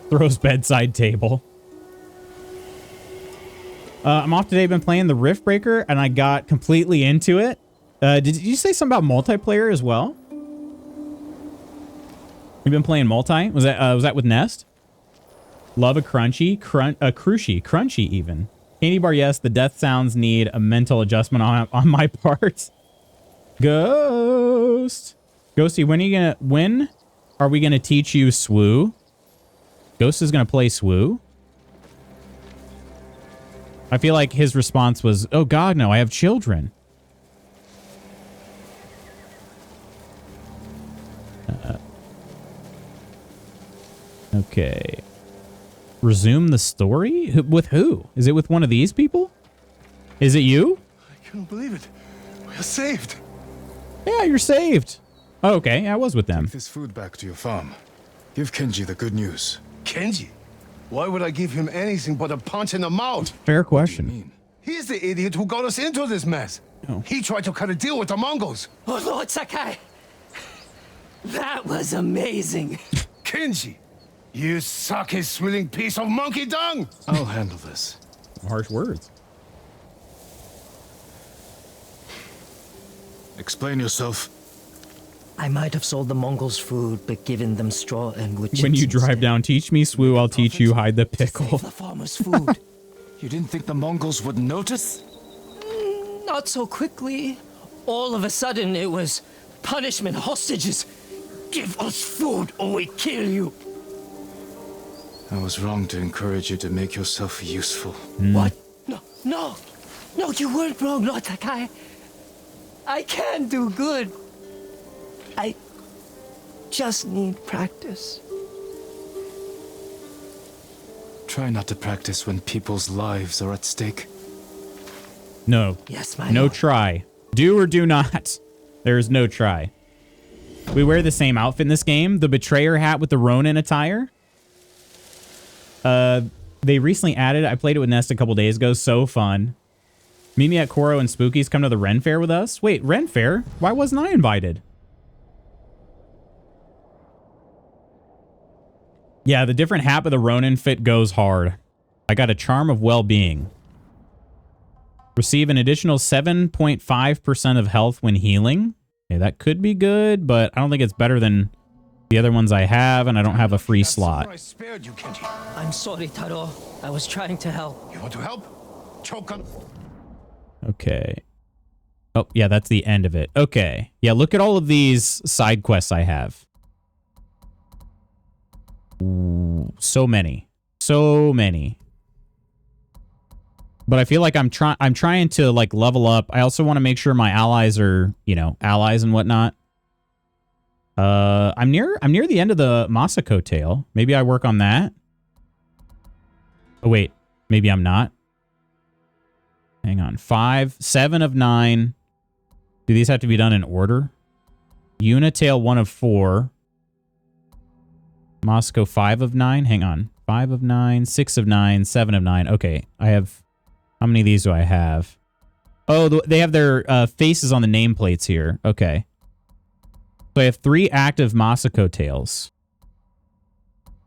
Throws bedside table. I'm off today. I've been playing the Rift Breaker, and I got completely into it. Did you say something about multiplayer as well? You've been playing multi? Was that with Nest? Love a crunchy, crunchy even. Candy bar, yes. The death sounds need a mental adjustment on my part. Ghost. Ghosty, when are we gonna teach you swoo? Ghost is gonna play swoo? I feel like his response was, oh god, no, I have children. Okay. Resume the story? With who? Is it with one of these people? Is it you? I can't believe it. We're saved. Yeah, you're saved. Oh, okay, I was with them. Take this food back to your farm. Give Kenji the good news. Kenji? Why would I give him anything but a punch in the mouth? Fair What do question. you mean? He's the idiot who got us into this mess. Oh. He tried to cut a deal with the Mongols. Oh, Lord Sakai. That was amazing. Kenji, you sake-swilling piece of monkey dung! I'll handle this. Harsh words. Explain yourself. I might have sold the Mongols food, but given them straw and wood chips When you drive instead. down, teach me swoo, I'll teach you hide the pickle. Save the farmers' food. You didn't think the Mongols would notice? Not so quickly. All of a sudden, it was punishment, hostages. Give us food or we kill you. I was wrong to encourage you to make yourself useful. What? No, you weren't wrong, Lord Sakai. I can do good. I just need practice. Try not to practice when people's lives are at stake. No. Yes, my No lord. try. Do or do not. There is no try. We wear the same outfit in this game. The Betrayer hat with the Ronin attire. They recently added, I played it with Nest a couple days ago. So fun. Meet me at Koro and Spooky's. Come to the Ren Fair with us. Wait, Ren Fair? Why wasn't I invited? Yeah, the different hat with the Ronin fit goes hard. I got a Charm of Well-Being. Receive an additional 7.5% of health when healing. Okay, that could be good, but I don't think it's better than the other ones I have, and I don't have a free That's why I slot. spared you, Kenji. I'm sorry, Taro. I was trying to help. You want to help? Choke on. Okay. Oh, yeah, that's the end of it. Okay. Yeah, look at all of these side quests I have. Ooh, so many. So many. But I feel like I'm trying to like level up. I also want to make sure my allies are, you know, allies and whatnot. I'm near the end of the Masako tale. Maybe I work on that. Oh wait, maybe I'm not. Hang on. 7 of 9. Do these have to be done in order? Unitail 1 of 4. Moscow 5 of 9. Hang on. 5 of 9, 6 of 9, 7 of 9. Okay, I have... How many of these do I have? Oh, they have their faces on the nameplates here. Okay. So I have 3 active Masako tails.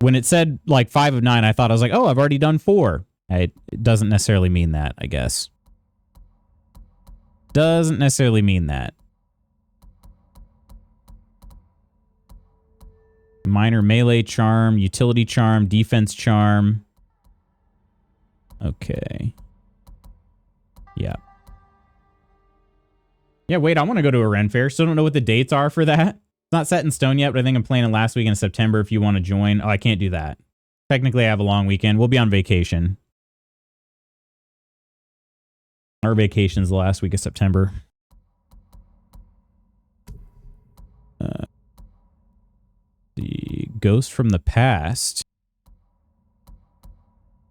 When it said like 5 of 9, I thought, I was like, oh, I've already done 4. It doesn't necessarily mean that, I guess. Doesn't necessarily mean that. Minor melee charm, utility charm, defense charm. Okay. Yeah. Yeah, wait, I want to go to a Ren Fair. Still don't know what the dates are for that. It's not set in stone yet, but I think I'm planning last week in September if you want to join. Oh, I can't do that. Technically, I have a long weekend. We'll be on vacation. Our vacation's the last week of September. The Ghost from the Past.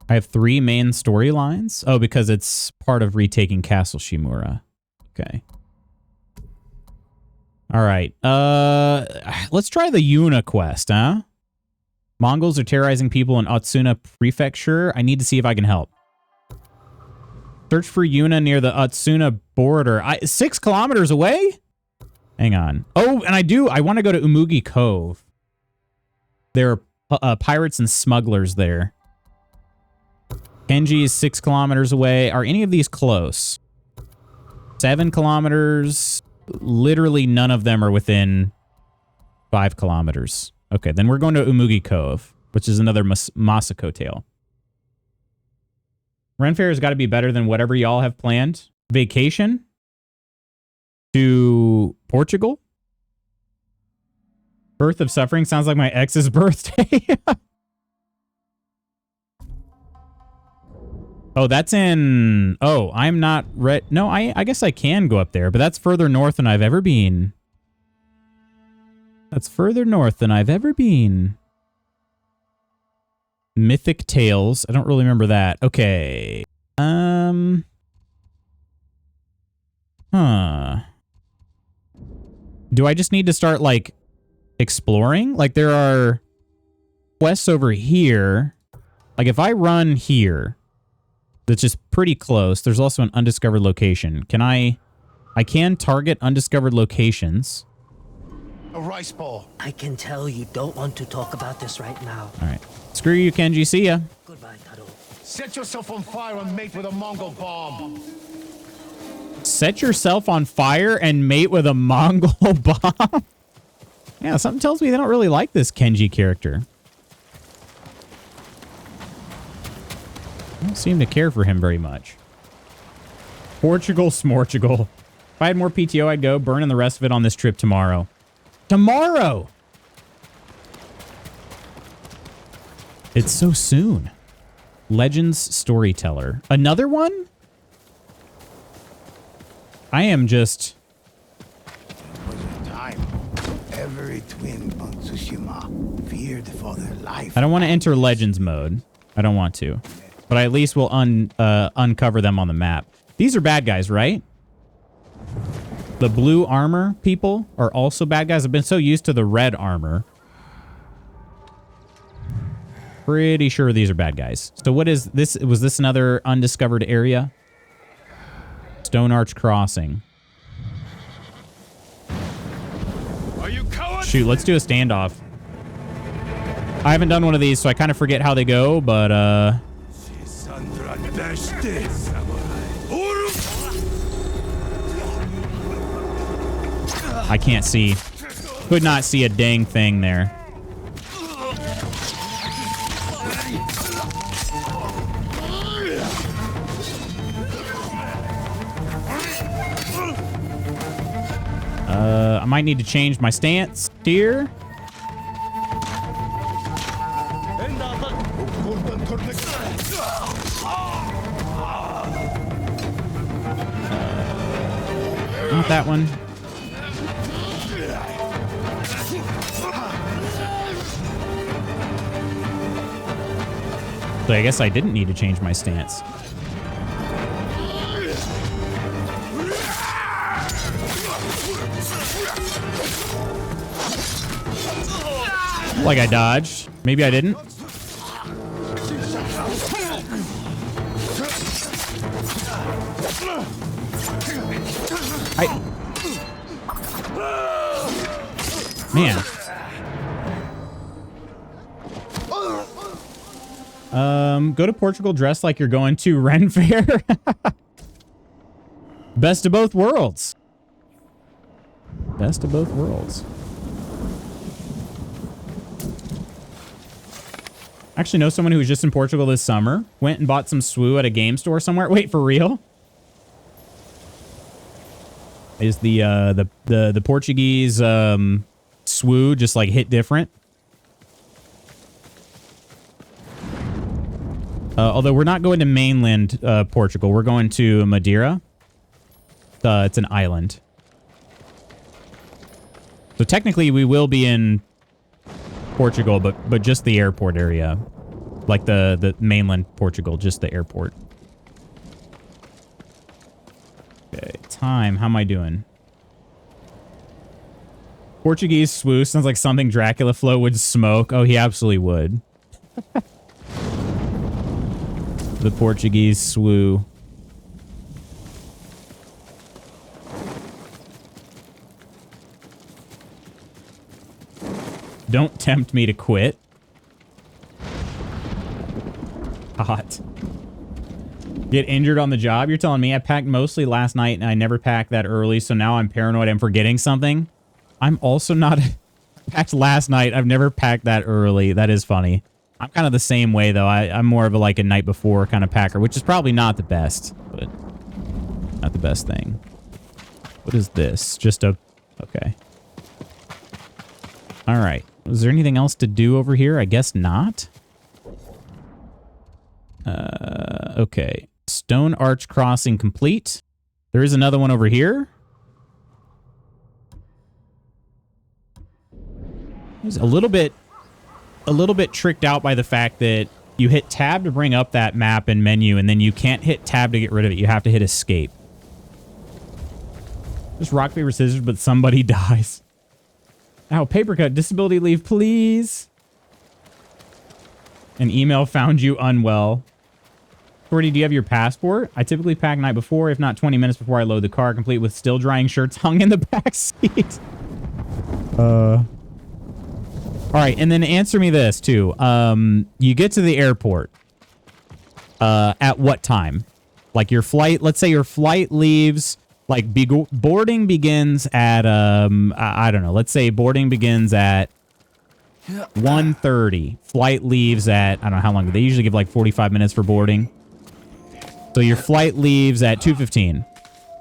I have 3 main storylines. Oh, because it's part of retaking Castle Shimura. Okay. All right. Let's try the Yuna quest, huh? Mongols are terrorizing people in Otsuna Prefecture. I need to see if I can help. Search for Yuna near the Otsuna border. 6 kilometers away? Hang on. Oh, and I want to go to Umugi Cove. There are pirates and smugglers there. Kenji is 6 kilometers away. Are any of these close? 7 kilometers. Literally none of them are within 5 kilometers. Okay, then we're going to Umugi Cove, which is another Masako tale. Ren Fair has got to be better than whatever y'all have planned. Vacation? To Portugal? Birth of Suffering sounds like my ex's birthday. Oh, that's in... Oh, I'm not... No, I guess I can go up there, but that's further north than I've ever been. That's further north than I've ever been. Mythic Tales. I don't really remember that. Okay. Huh. Do I just need to start, like, exploring? Like, there are quests over here. Like, if I run here... That's just pretty close. There's also an undiscovered location. Can I can target undiscovered locations. A rice ball. I can tell you don't want to talk about this right now. All right. Screw you, Kenji. See ya. Goodbye, Taro. Set yourself on fire and mate with a Mongol bomb. Set yourself on fire and mate with a Mongol bomb? Yeah, something tells me they don't really like this Kenji character. Don't seem to care for him very much. Portugal, Smortugal. If I had more PTO, I'd go, burning the rest of it on this trip tomorrow. Tomorrow! It's so soon. Legends Storyteller. Another one? I am just... There was a time every twin on Tsushima feared for their life. I don't want to enter Legends mode. I don't want to. But I at least will uncover them on the map. These are bad guys, right? The blue armor people are also bad guys. I've been so used to the red armor. Pretty sure these are bad guys. So what is this? Was this another undiscovered area? Stone Arch Crossing. Are you cowards? Shoot, let's do a standoff. I haven't done one of these, so I kind of forget how they go, but I can't see. Could not see a dang thing there. I might need to change my stance here. Not that one. So I guess I didn't need to change my stance. Like I dodged. Maybe I didn't. Man. Go to Portugal dressed like you're going to Ren Fair. Best of both worlds. Best of both worlds. Actually know someone who was just in Portugal this summer. Went and bought some SWU at a game store somewhere. Wait, for real? Is the Portuguese SWU just like hit different? Although we're not going to mainland Portugal. We're going to Madeira. It's an island. So technically we will be in Portugal, but just the airport area. Like the mainland Portugal, just the airport. Okay, time. How am I doing? Portuguese SWU sounds like something Dracula Flo would smoke. Oh, he absolutely would. The Portuguese SWU. Don't tempt me to quit. Hot. Get injured on the job? You're telling me I packed mostly last night and I never packed that early, so now I'm paranoid I'm forgetting something? I'm also not... packed last night. I've never packed that early. That is funny. I'm kind of the same way, though. I'm more of a, like, a night before kind of packer, which is probably not the best, but not the best thing. What is this? Just a... Okay. All right. Was there anything else to do over here? I guess not. Okay. Stone arch crossing complete. There is another one over here. I was a little bit tricked out by the fact that you hit tab to bring up that map and menu, and then you can't hit tab to get rid of it. You have to hit escape. Just rock, paper, scissors, but somebody dies. Ow, paper cut. Disability leave, please. An email found you unwell. Cordy, do you have your passport? I typically pack night before, if not 20 minutes before I load the car, complete with still drying shirts hung in the back seat. All right, and then answer me this, too. You get to the airport. At what time? Like your flight, let's say your flight leaves, like boarding begins at, I don't know. Let's say boarding begins at 1:30. Flight leaves at, I don't know how long. They usually give like 45 minutes for boarding. So your flight leaves at 2:15.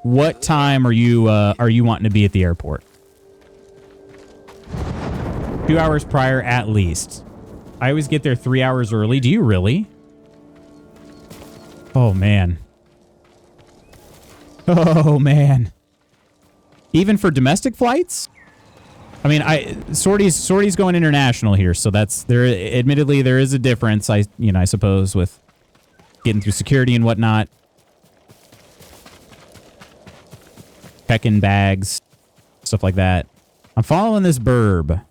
What time are you wanting to be at the airport? 2 hours prior at least. I always get there 3 hours early. Do you really? Oh, man. Oh, man. Even for domestic flights? I mean, Sorty's going international here, so that's there. Admittedly, there is a difference. I suppose with getting through security and whatnot, checking bags, stuff like that. I'm following this burb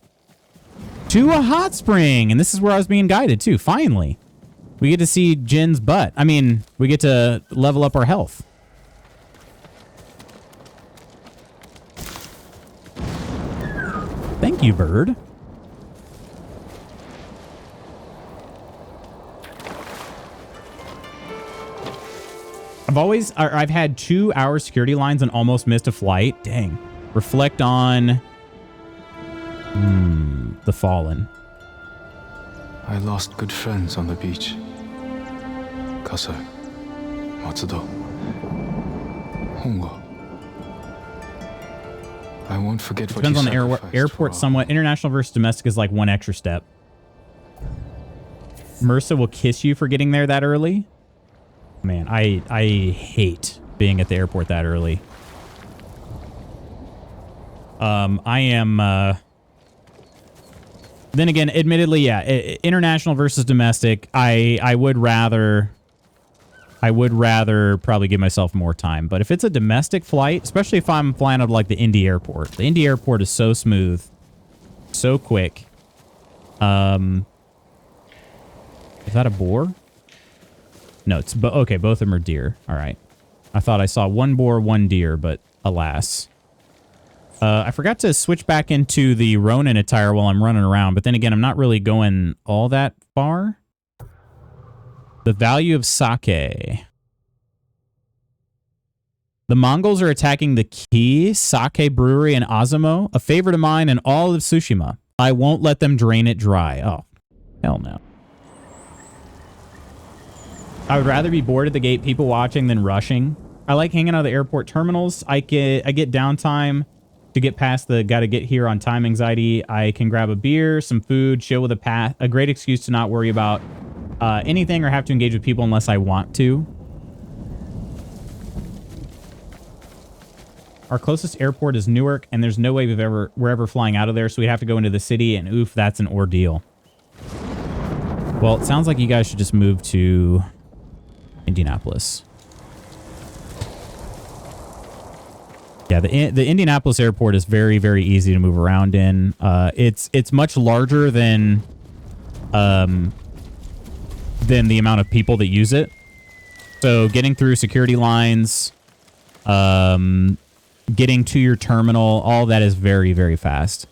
to a hot spring, and this is where I was being guided to. Finally, we get to see Jin's butt. I mean, we get to level up our health. Thank you, bird. I've had 2 hour security lines and almost missed a flight. Dang. Reflect on the fallen. I lost good friends on the beach. Kasa, Matsudo, Hongo. I won't forget what Depends on you the sacrificed airport for somewhat. International versus domestic is like one extra step. MRSA will kiss you for getting there that early. Man, I hate being at the airport that early. I am... Then again, admittedly, yeah, international versus domestic, I would rather probably give myself more time. But if it's a domestic flight, especially if I'm flying out of like the Indy airport, the Indy airport is so smooth, so quick. Is that a boar? No, it's okay. Both of them are deer. All right. I thought I saw one boar, one deer, but alas. I forgot to switch back into the Ronin attire while I'm running around, but then again, I'm not really going all that far. The value of sake. The Mongols are attacking the Key Sake Brewery in Azamo, a favorite of mine in all of Tsushima. I won't let them drain it dry. Oh, hell no. I would rather be bored at the gate, people watching, than rushing. I like hanging out of the airport terminals. I get downtime to get past the gotta get here on time anxiety. I can grab a beer, some food, chill with a great excuse to not worry about anything or have to engage with people unless I want to. Our closest airport is Newark, and there's no way we're ever flying out of there, so we have to go into the city, and oof, that's an ordeal. Well, it sounds like you guys should just move to Indianapolis. Yeah, the Indianapolis airport is very, very easy to move around in. It's much larger than the amount of people that use it. So getting through security lines, getting to your terminal, all that is very, very fast.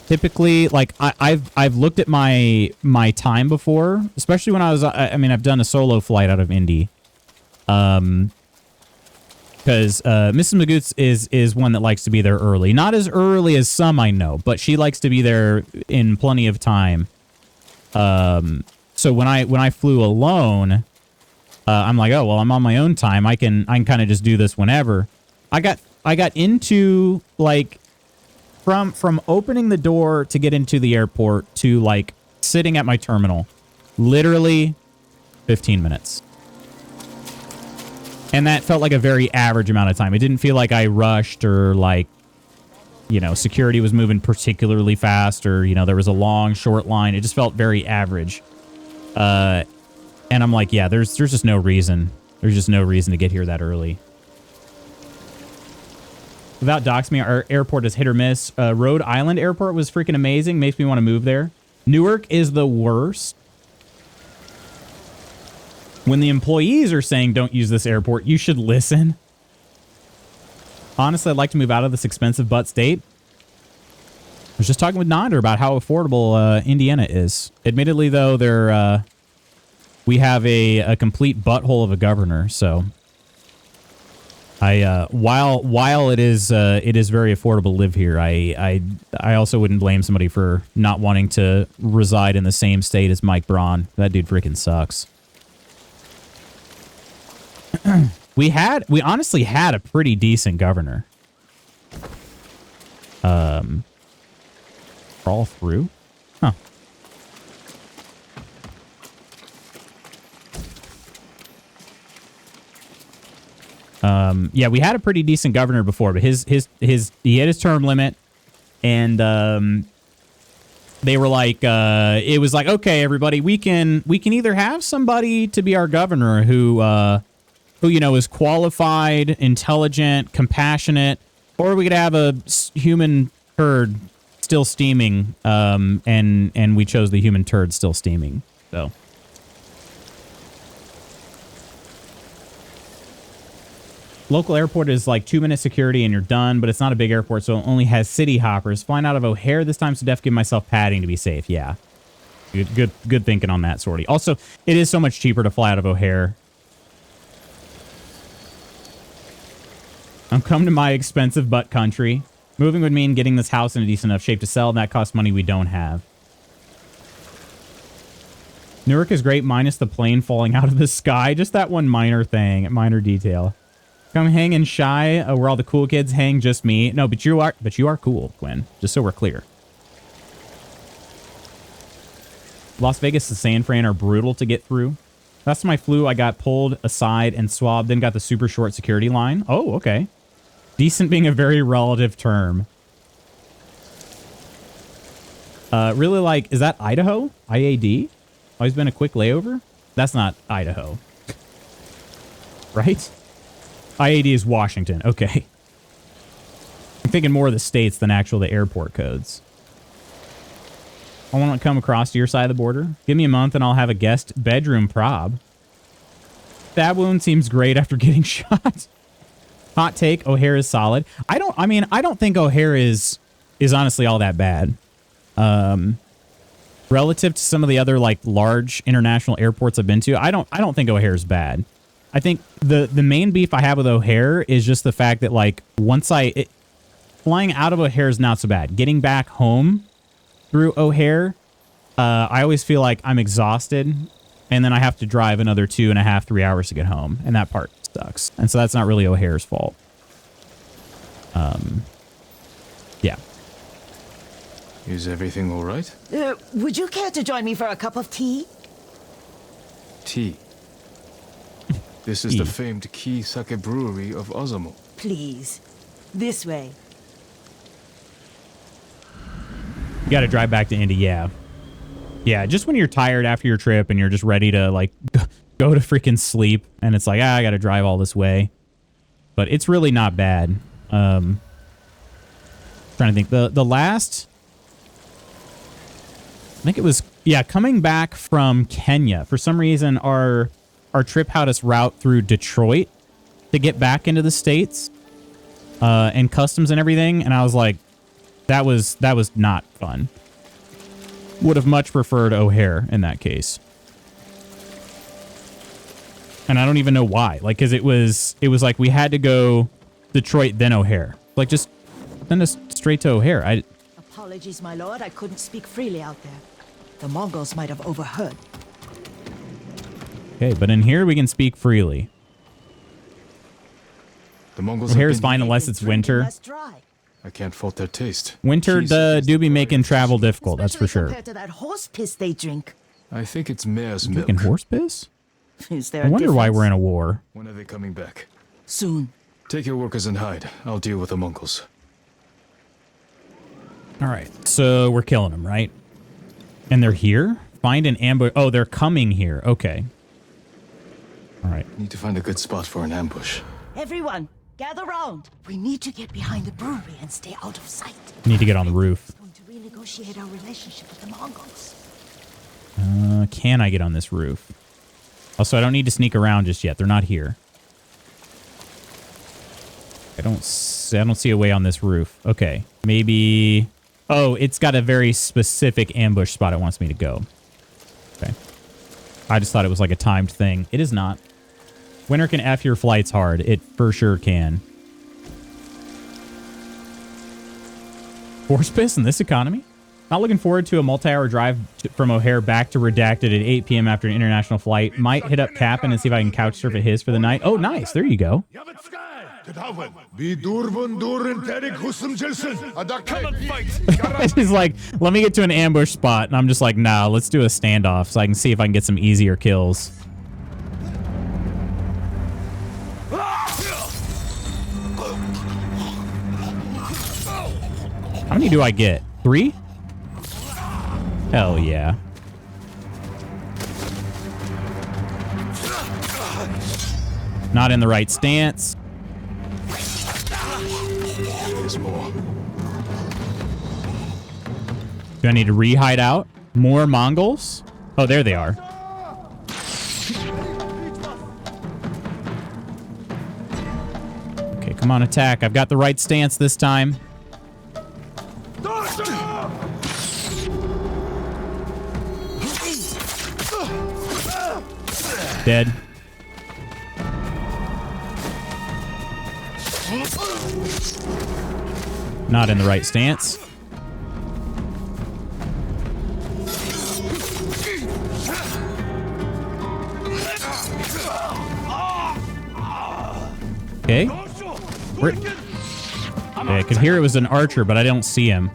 Typically, like I've looked at my time before, especially when I was. I mean, I've done a solo flight out of Indy. Because Mrs. Magoots is one that likes to be there early. Not as early as some I know, but she likes to be there in plenty of time. So when I flew alone, I'm like, oh well, I'm on my own time. I can kind of just do this whenever. I got into like from opening the door to get into the airport to like sitting at my terminal, literally 15 minutes. And that felt like a very average amount of time. It didn't feel like I rushed or like, you know, security was moving particularly fast or, you know, there was a long, short line. It just felt very average. And I'm like, yeah, there's just no reason. There's just no reason to get here that early. Without doxing, our airport is hit or miss. Rhode Island airport was freaking amazing. Makes me want to move there. Newark is the worst. When the employees are saying don't use this airport, you should listen. Honestly, I'd like to move out of this expensive butt state. I was just talking with Nonder about how affordable Indiana is. Admittedly, though, we have a complete butthole of a governor. So, while it is very affordable to live here, I also wouldn't blame somebody for not wanting to reside in the same state as Mike Braun. That dude freaking sucks. We honestly had a pretty decent governor. Crawl through? Huh. Yeah, we had a pretty decent governor before, but he hit his term limit, and they were like, it was like, okay, everybody, we can either have somebody to be our governor who you know is qualified, intelligent, compassionate, or we could have a human turd still steaming, and we chose the human turd still steaming. So. Local airport is like 2-minute security and you're done, but it's not a big airport, so it only has city hoppers. Flying out of O'Hare this time, so def give myself padding to be safe. Yeah. Good thinking on that, Sorty. Also, it is so much cheaper to fly out of O'Hare. I'm coming to my expensive butt country. Moving would mean getting this house in a decent enough shape to sell, and that costs money we don't have. Newark is great, minus the plane falling out of the sky. Just that one minor thing, minor detail. Come hang in Shy, where all the cool kids hang, just me. No, but you are cool, Quinn. Just so we're clear. Las Vegas and San Fran are brutal to get through. Last time I flew, I got pulled aside and swabbed, then got the super short security line. Oh, okay. Decent being a very relative term. Really like, is that Idaho? IAD? Always been a quick layover? That's not Idaho. Right? IAD is Washington. Okay. I'm thinking more of the states than the airport codes. I want to come across to your side of the border. Give me a month and I'll have a guest bedroom prob. Stab wound seems great after getting shot. Hot take, O'Hare is solid. I don't think O'Hare is honestly all that bad. Relative to some of the other like large international airports I've been to, I don't think O'Hare is bad. I think the main beef I have with O'Hare is just the fact that like flying out of O'Hare is not so bad. Getting back home through O'Hare, I always feel like I'm exhausted, and then I have to drive another 2.5, 3 hours to get home, and that part sucks. And so that's not really O'Hare's fault. Yeah. Is everything all right? Would you care to join me for a cup of tea? Tea. This is the famed Key Sake Brewery of Ozumo. Please. This way. You got to drive back to Indy, yeah. Yeah, just when you're tired after your trip and you're just ready to, like, go to freaking sleep, and it's like, I got to drive all this way. But it's really not bad. Trying to think. The last... I think it was... Yeah, coming back from Kenya. For some reason, our trip had us route through Detroit to get back into the States. And customs and everything. And I was like, that was not fun. Would have much preferred O'Hare in that case. And I don't even know why. Like, because it was like we had to go Detroit, then O'Hare. Like, just send us straight to O'Hare. Apologies, my lord. I couldn't speak freely out there. The Mongols might have overheard. Okay, but in here we can speak freely. The Mongols Well, have here is been fine eating- unless it's winter. Let's try. I can't fault their taste. Winter Cheese is do be the making curry. travel difficult, that's for Especially sure. compared to that horse piss they drink. I think it's mare's milk. Drinking horse piss? Is there I a wonder why difference? we're in a war. When are they coming back? Soon. Take your workers and hide. I'll deal with the Mongols. All right, so we're killing them, right? And they're here? Find an ambush. Oh, they're coming here. Okay. All right. Need to find a good spot for an ambush. Everyone, gather round. We need to get behind the brewery and stay out of sight. Need to get on the roof. Going to renegotiate our relationship with the Mongols. Can I get on this roof? Also, I don't need to sneak around just yet. They're not here. I don't see a way on this roof. Okay. Maybe... Oh, it's got a very specific ambush spot it wants me to go. Okay. I just thought it was like a timed thing. It is not. Winter can F your flights hard. It for sure can. Horse piss in this economy? Not looking forward to a multi-hour drive from O'Hare back to Redacted at 8 p.m. after an international flight. Might hit up Cap'n and see if I can couch surf at his for the night. Oh, nice. There you go. He's like, let me get to an ambush spot. And I'm just like, nah, let's do a standoff so I can see if I can get some easier kills. How many do I get? 3? Hell yeah. Not in the right stance. There's more. Do I need to re-hide out? More Mongols? Oh, there they are. Okay, come on, attack. I've got the right stance this time. Dead. Not in the right stance. Okay. Okay, I could hear it was an archer, but I don't see him.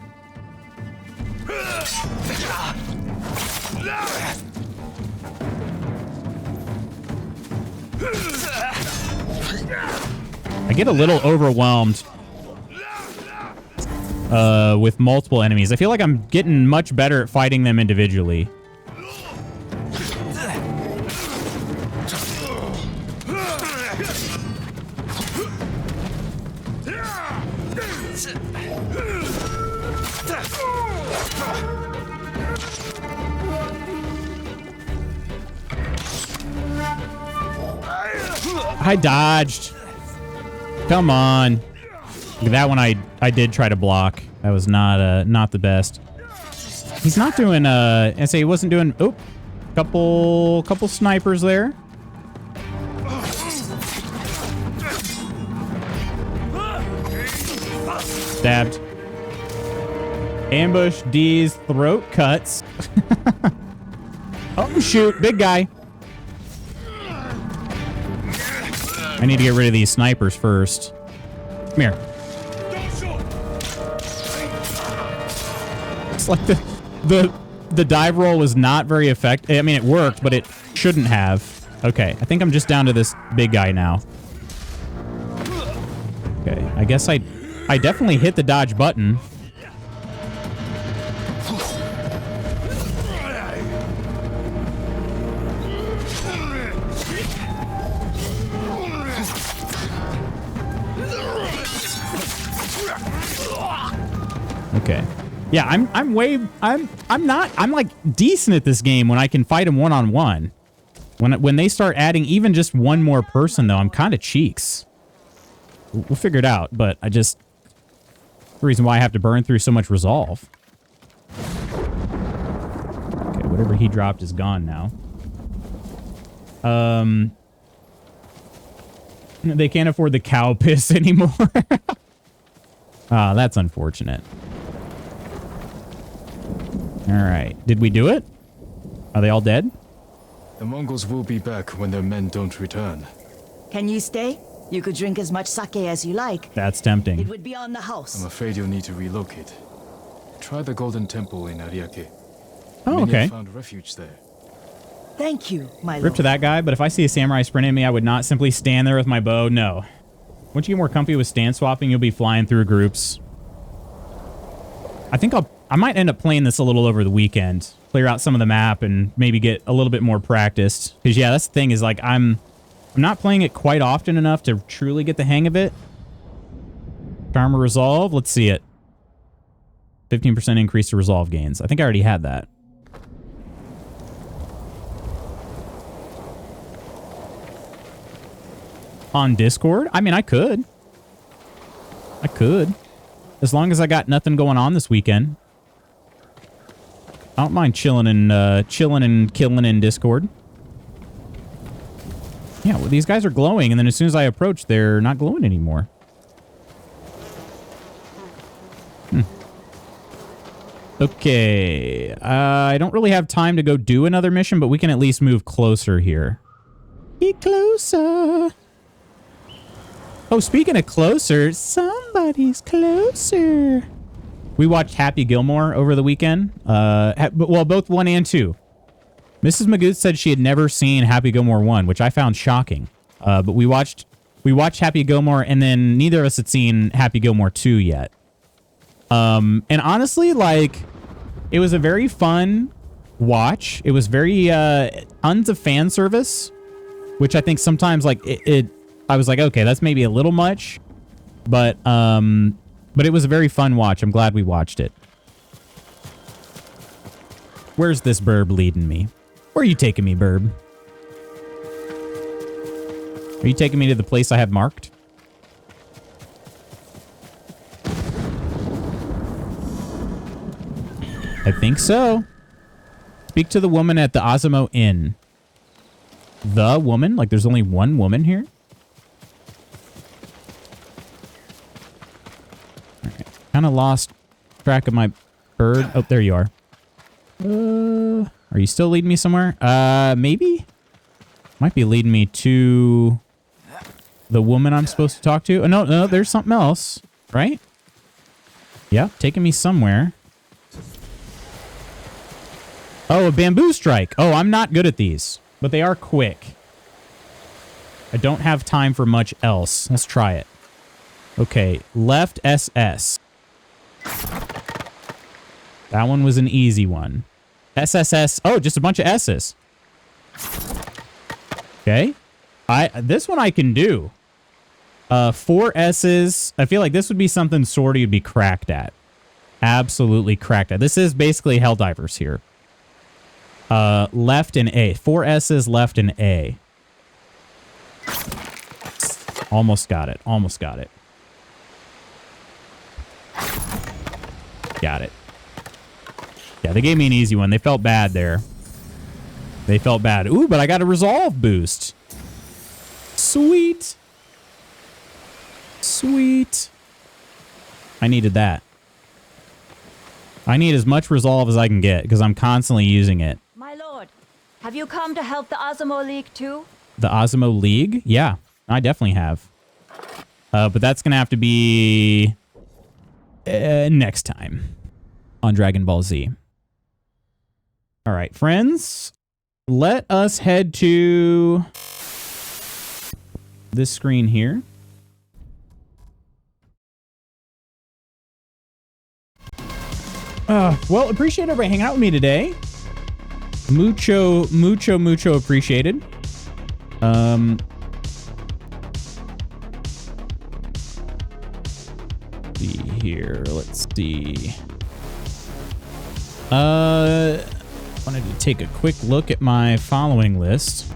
I get a little overwhelmed with multiple enemies. I feel like I'm getting much better at fighting them individually. I dodged. Come on. Look at that one. I did try to block. That was not the best. He's not doing I say he wasn't doing couple snipers there. Stabbed. Ambush D's throat cuts. Oh shoot, big guy. I need to get rid of these snipers first. Come here. It's like the dive roll was not very effective. I mean, it worked, but it shouldn't have. Okay, I think I'm just down to this big guy now. Okay, I guess I definitely hit the dodge button. Okay. Yeah, I'm like decent at this game when I can fight him one-on-one. When they start adding even just one more person though, I'm kind of cheeks. We'll figure it out, but the reason why I have to burn through so much resolve. Okay, whatever he dropped is gone now. They can't afford the cow piss anymore. Ah, that's unfortunate. All right. Did we do it? Are they all dead? The Mongols will be back when their men don't return. Can you stay? You could drink as much sake as you like. That's tempting. It would be on the house. I'm afraid you'll need to relocate. Try the Golden Temple in Ariake. Oh, Many okay. have found refuge there. Thank you, my Rip lord. to that guy, but if I see a samurai sprinting at me, I would not simply stand there with my bow. No. Once you get more comfy with stand swapping, you'll be flying through groups. I think I might end up playing this a little over the weekend. Clear out some of the map and maybe get a little bit more practiced. Because, yeah, that's the thing is, like, I'm not playing it quite often enough to truly get the hang of it. Charm or Resolve. Let's see it. 15% increase to Resolve gains. I think I already had that. On Discord? I mean, I could. As long as I got nothing going on this weekend. I don't mind chilling and killing in Discord. Yeah, well, these guys are glowing, and then as soon as I approach, they're not glowing anymore. Okay. I don't really have time to go do another mission, but we can at least move closer here. Get closer. Oh, speaking of closer, somebody's closer. We watched Happy Gilmore over the weekend. Well, both 1 and 2. Mrs. Magooth said she had never seen Happy Gilmore 1, which I found shocking. But we watched Happy Gilmore, and then neither of us had seen Happy Gilmore 2 yet. And honestly, like, it was a very fun watch. It was very tons of fan service, which I think sometimes, like, I was like, okay, that's maybe a little much, but it was a very fun watch. I'm glad we watched it. Where's this burb leading me? Where are you taking me, burb? Are you taking me to the place I have marked? I think so. Speak to the woman at the Azamo Inn. The woman? Like, there's only one woman here? Alright. Kind of lost track of my bird. Oh, there you are. Are you still leading me somewhere? Maybe? Might be leading me to the woman I'm supposed to talk to. Oh, no, there's something else. Right? Yeah, taking me somewhere. Oh, a bamboo strike. Oh, I'm not good at these, but they are quick. I don't have time for much else. Let's try it. Okay, left SS. That one was an easy one. SSS. Oh, just a bunch of S's. Okay. This one I can do. 4 S's. I feel like this would be something Swordy would be cracked at. Absolutely cracked at. This is basically Helldivers here. Left and A. 4 S's, left and A. Almost got it. Almost got it. Got it. Yeah, they gave me an easy one. They felt bad there. They felt bad. Ooh, but I got a resolve boost. Sweet. Sweet. I needed that. I need as much resolve as I can get because I'm constantly using it. My lord, have you come to help the Azamo League too? The Azamo League? Yeah, I definitely have. But that's going to have to be next time on Dragon Ball Z. All right, friends. Let us head to this screen here. Well, appreciate everybody hanging out with me today. Mucho appreciated. See here. Let's see. Wanted to take a quick look at my following list.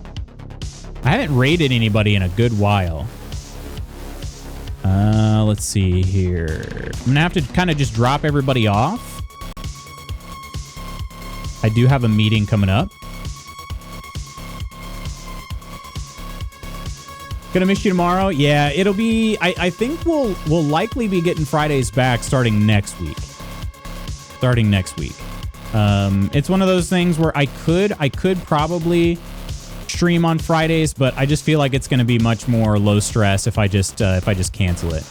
I haven't rated anybody in a good while. Let's see here. I'm gonna have to kind of just drop everybody off. I do have a meeting coming up. Gonna miss you tomorrow. Yeah, it'll be. I think we'll likely be getting Fridays back starting next week. It's one of those things where I could probably stream on Fridays, but I just feel like it's going to be much more low stress if I just cancel it.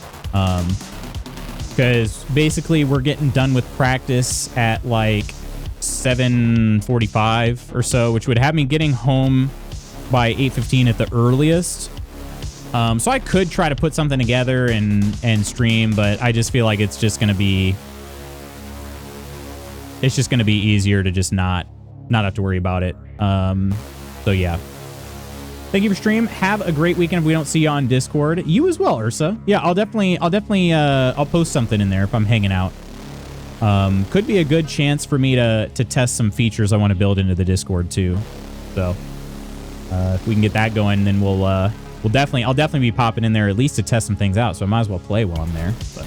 Because basically we're getting done with practice at like 7:45 or so, which would have me getting home by 8:15 at the earliest. So I could try to put something together and stream, but I just feel like it's just going to be easier to just not have to worry about it. So yeah. Thank you for stream. Have a great weekend if we don't see you on Discord. You as well, Ursa. Yeah, I'll definitely I'll post something in there if I'm hanging out. Could be a good chance for me to test some features I want to build into the Discord too. So if we can get that going, then I'll definitely be popping in there at least to test some things out. So I might as well play while I'm there. But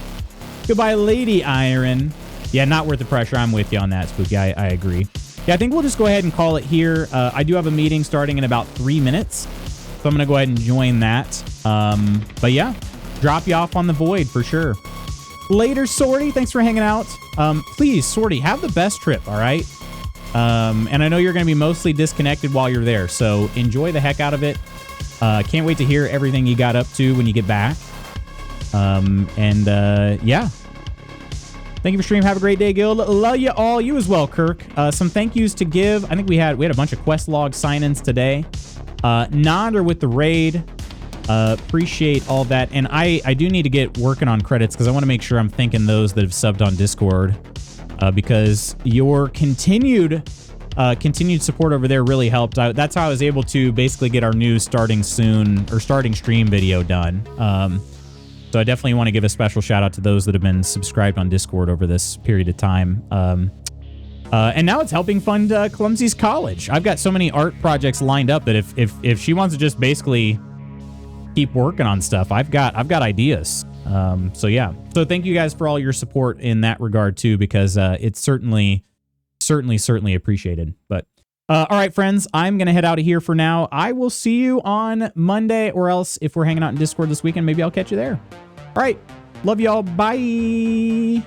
goodbye, Lady Iron. Yeah, not worth the pressure. I'm with you on that, Spooky. I agree. Yeah, I think we'll just go ahead and call it here. I do have a meeting starting in about 3 minutes, so I'm going to go ahead and join that. But yeah, drop you off on the Void for sure. Later, Sorty. Thanks for hanging out. Please, Sorty, have the best trip, all right? And I know you're going to be mostly disconnected while you're there, so enjoy the heck out of it. Can't wait to hear everything you got up to when you get back. Yeah. Thank you for streaming. Have a great day, Guild. Love you all. You as well, Kirk. Some thank yous to give. I think we had a bunch of quest log sign-ins today. Nod with the raid. Appreciate all that. And I do need to get working on credits because I want to make sure I'm thanking those that have subbed on Discord. Because your continued support over there really helped. That's how I was able to basically get our new starting stream video done. So I definitely want to give a special shout out to those that have been subscribed on Discord over this period of time. And now it's helping fund Clumsy's college. I've got so many art projects lined up that if she wants to just basically keep working on stuff, I've got ideas. So yeah. So thank you guys for all your support in that regard too, because it's certainly appreciated. But all right, friends, I'm going to head out of here for now. I will see you on Monday, or else if we're hanging out in Discord this weekend, maybe I'll catch you there. All right. Love y'all. Bye.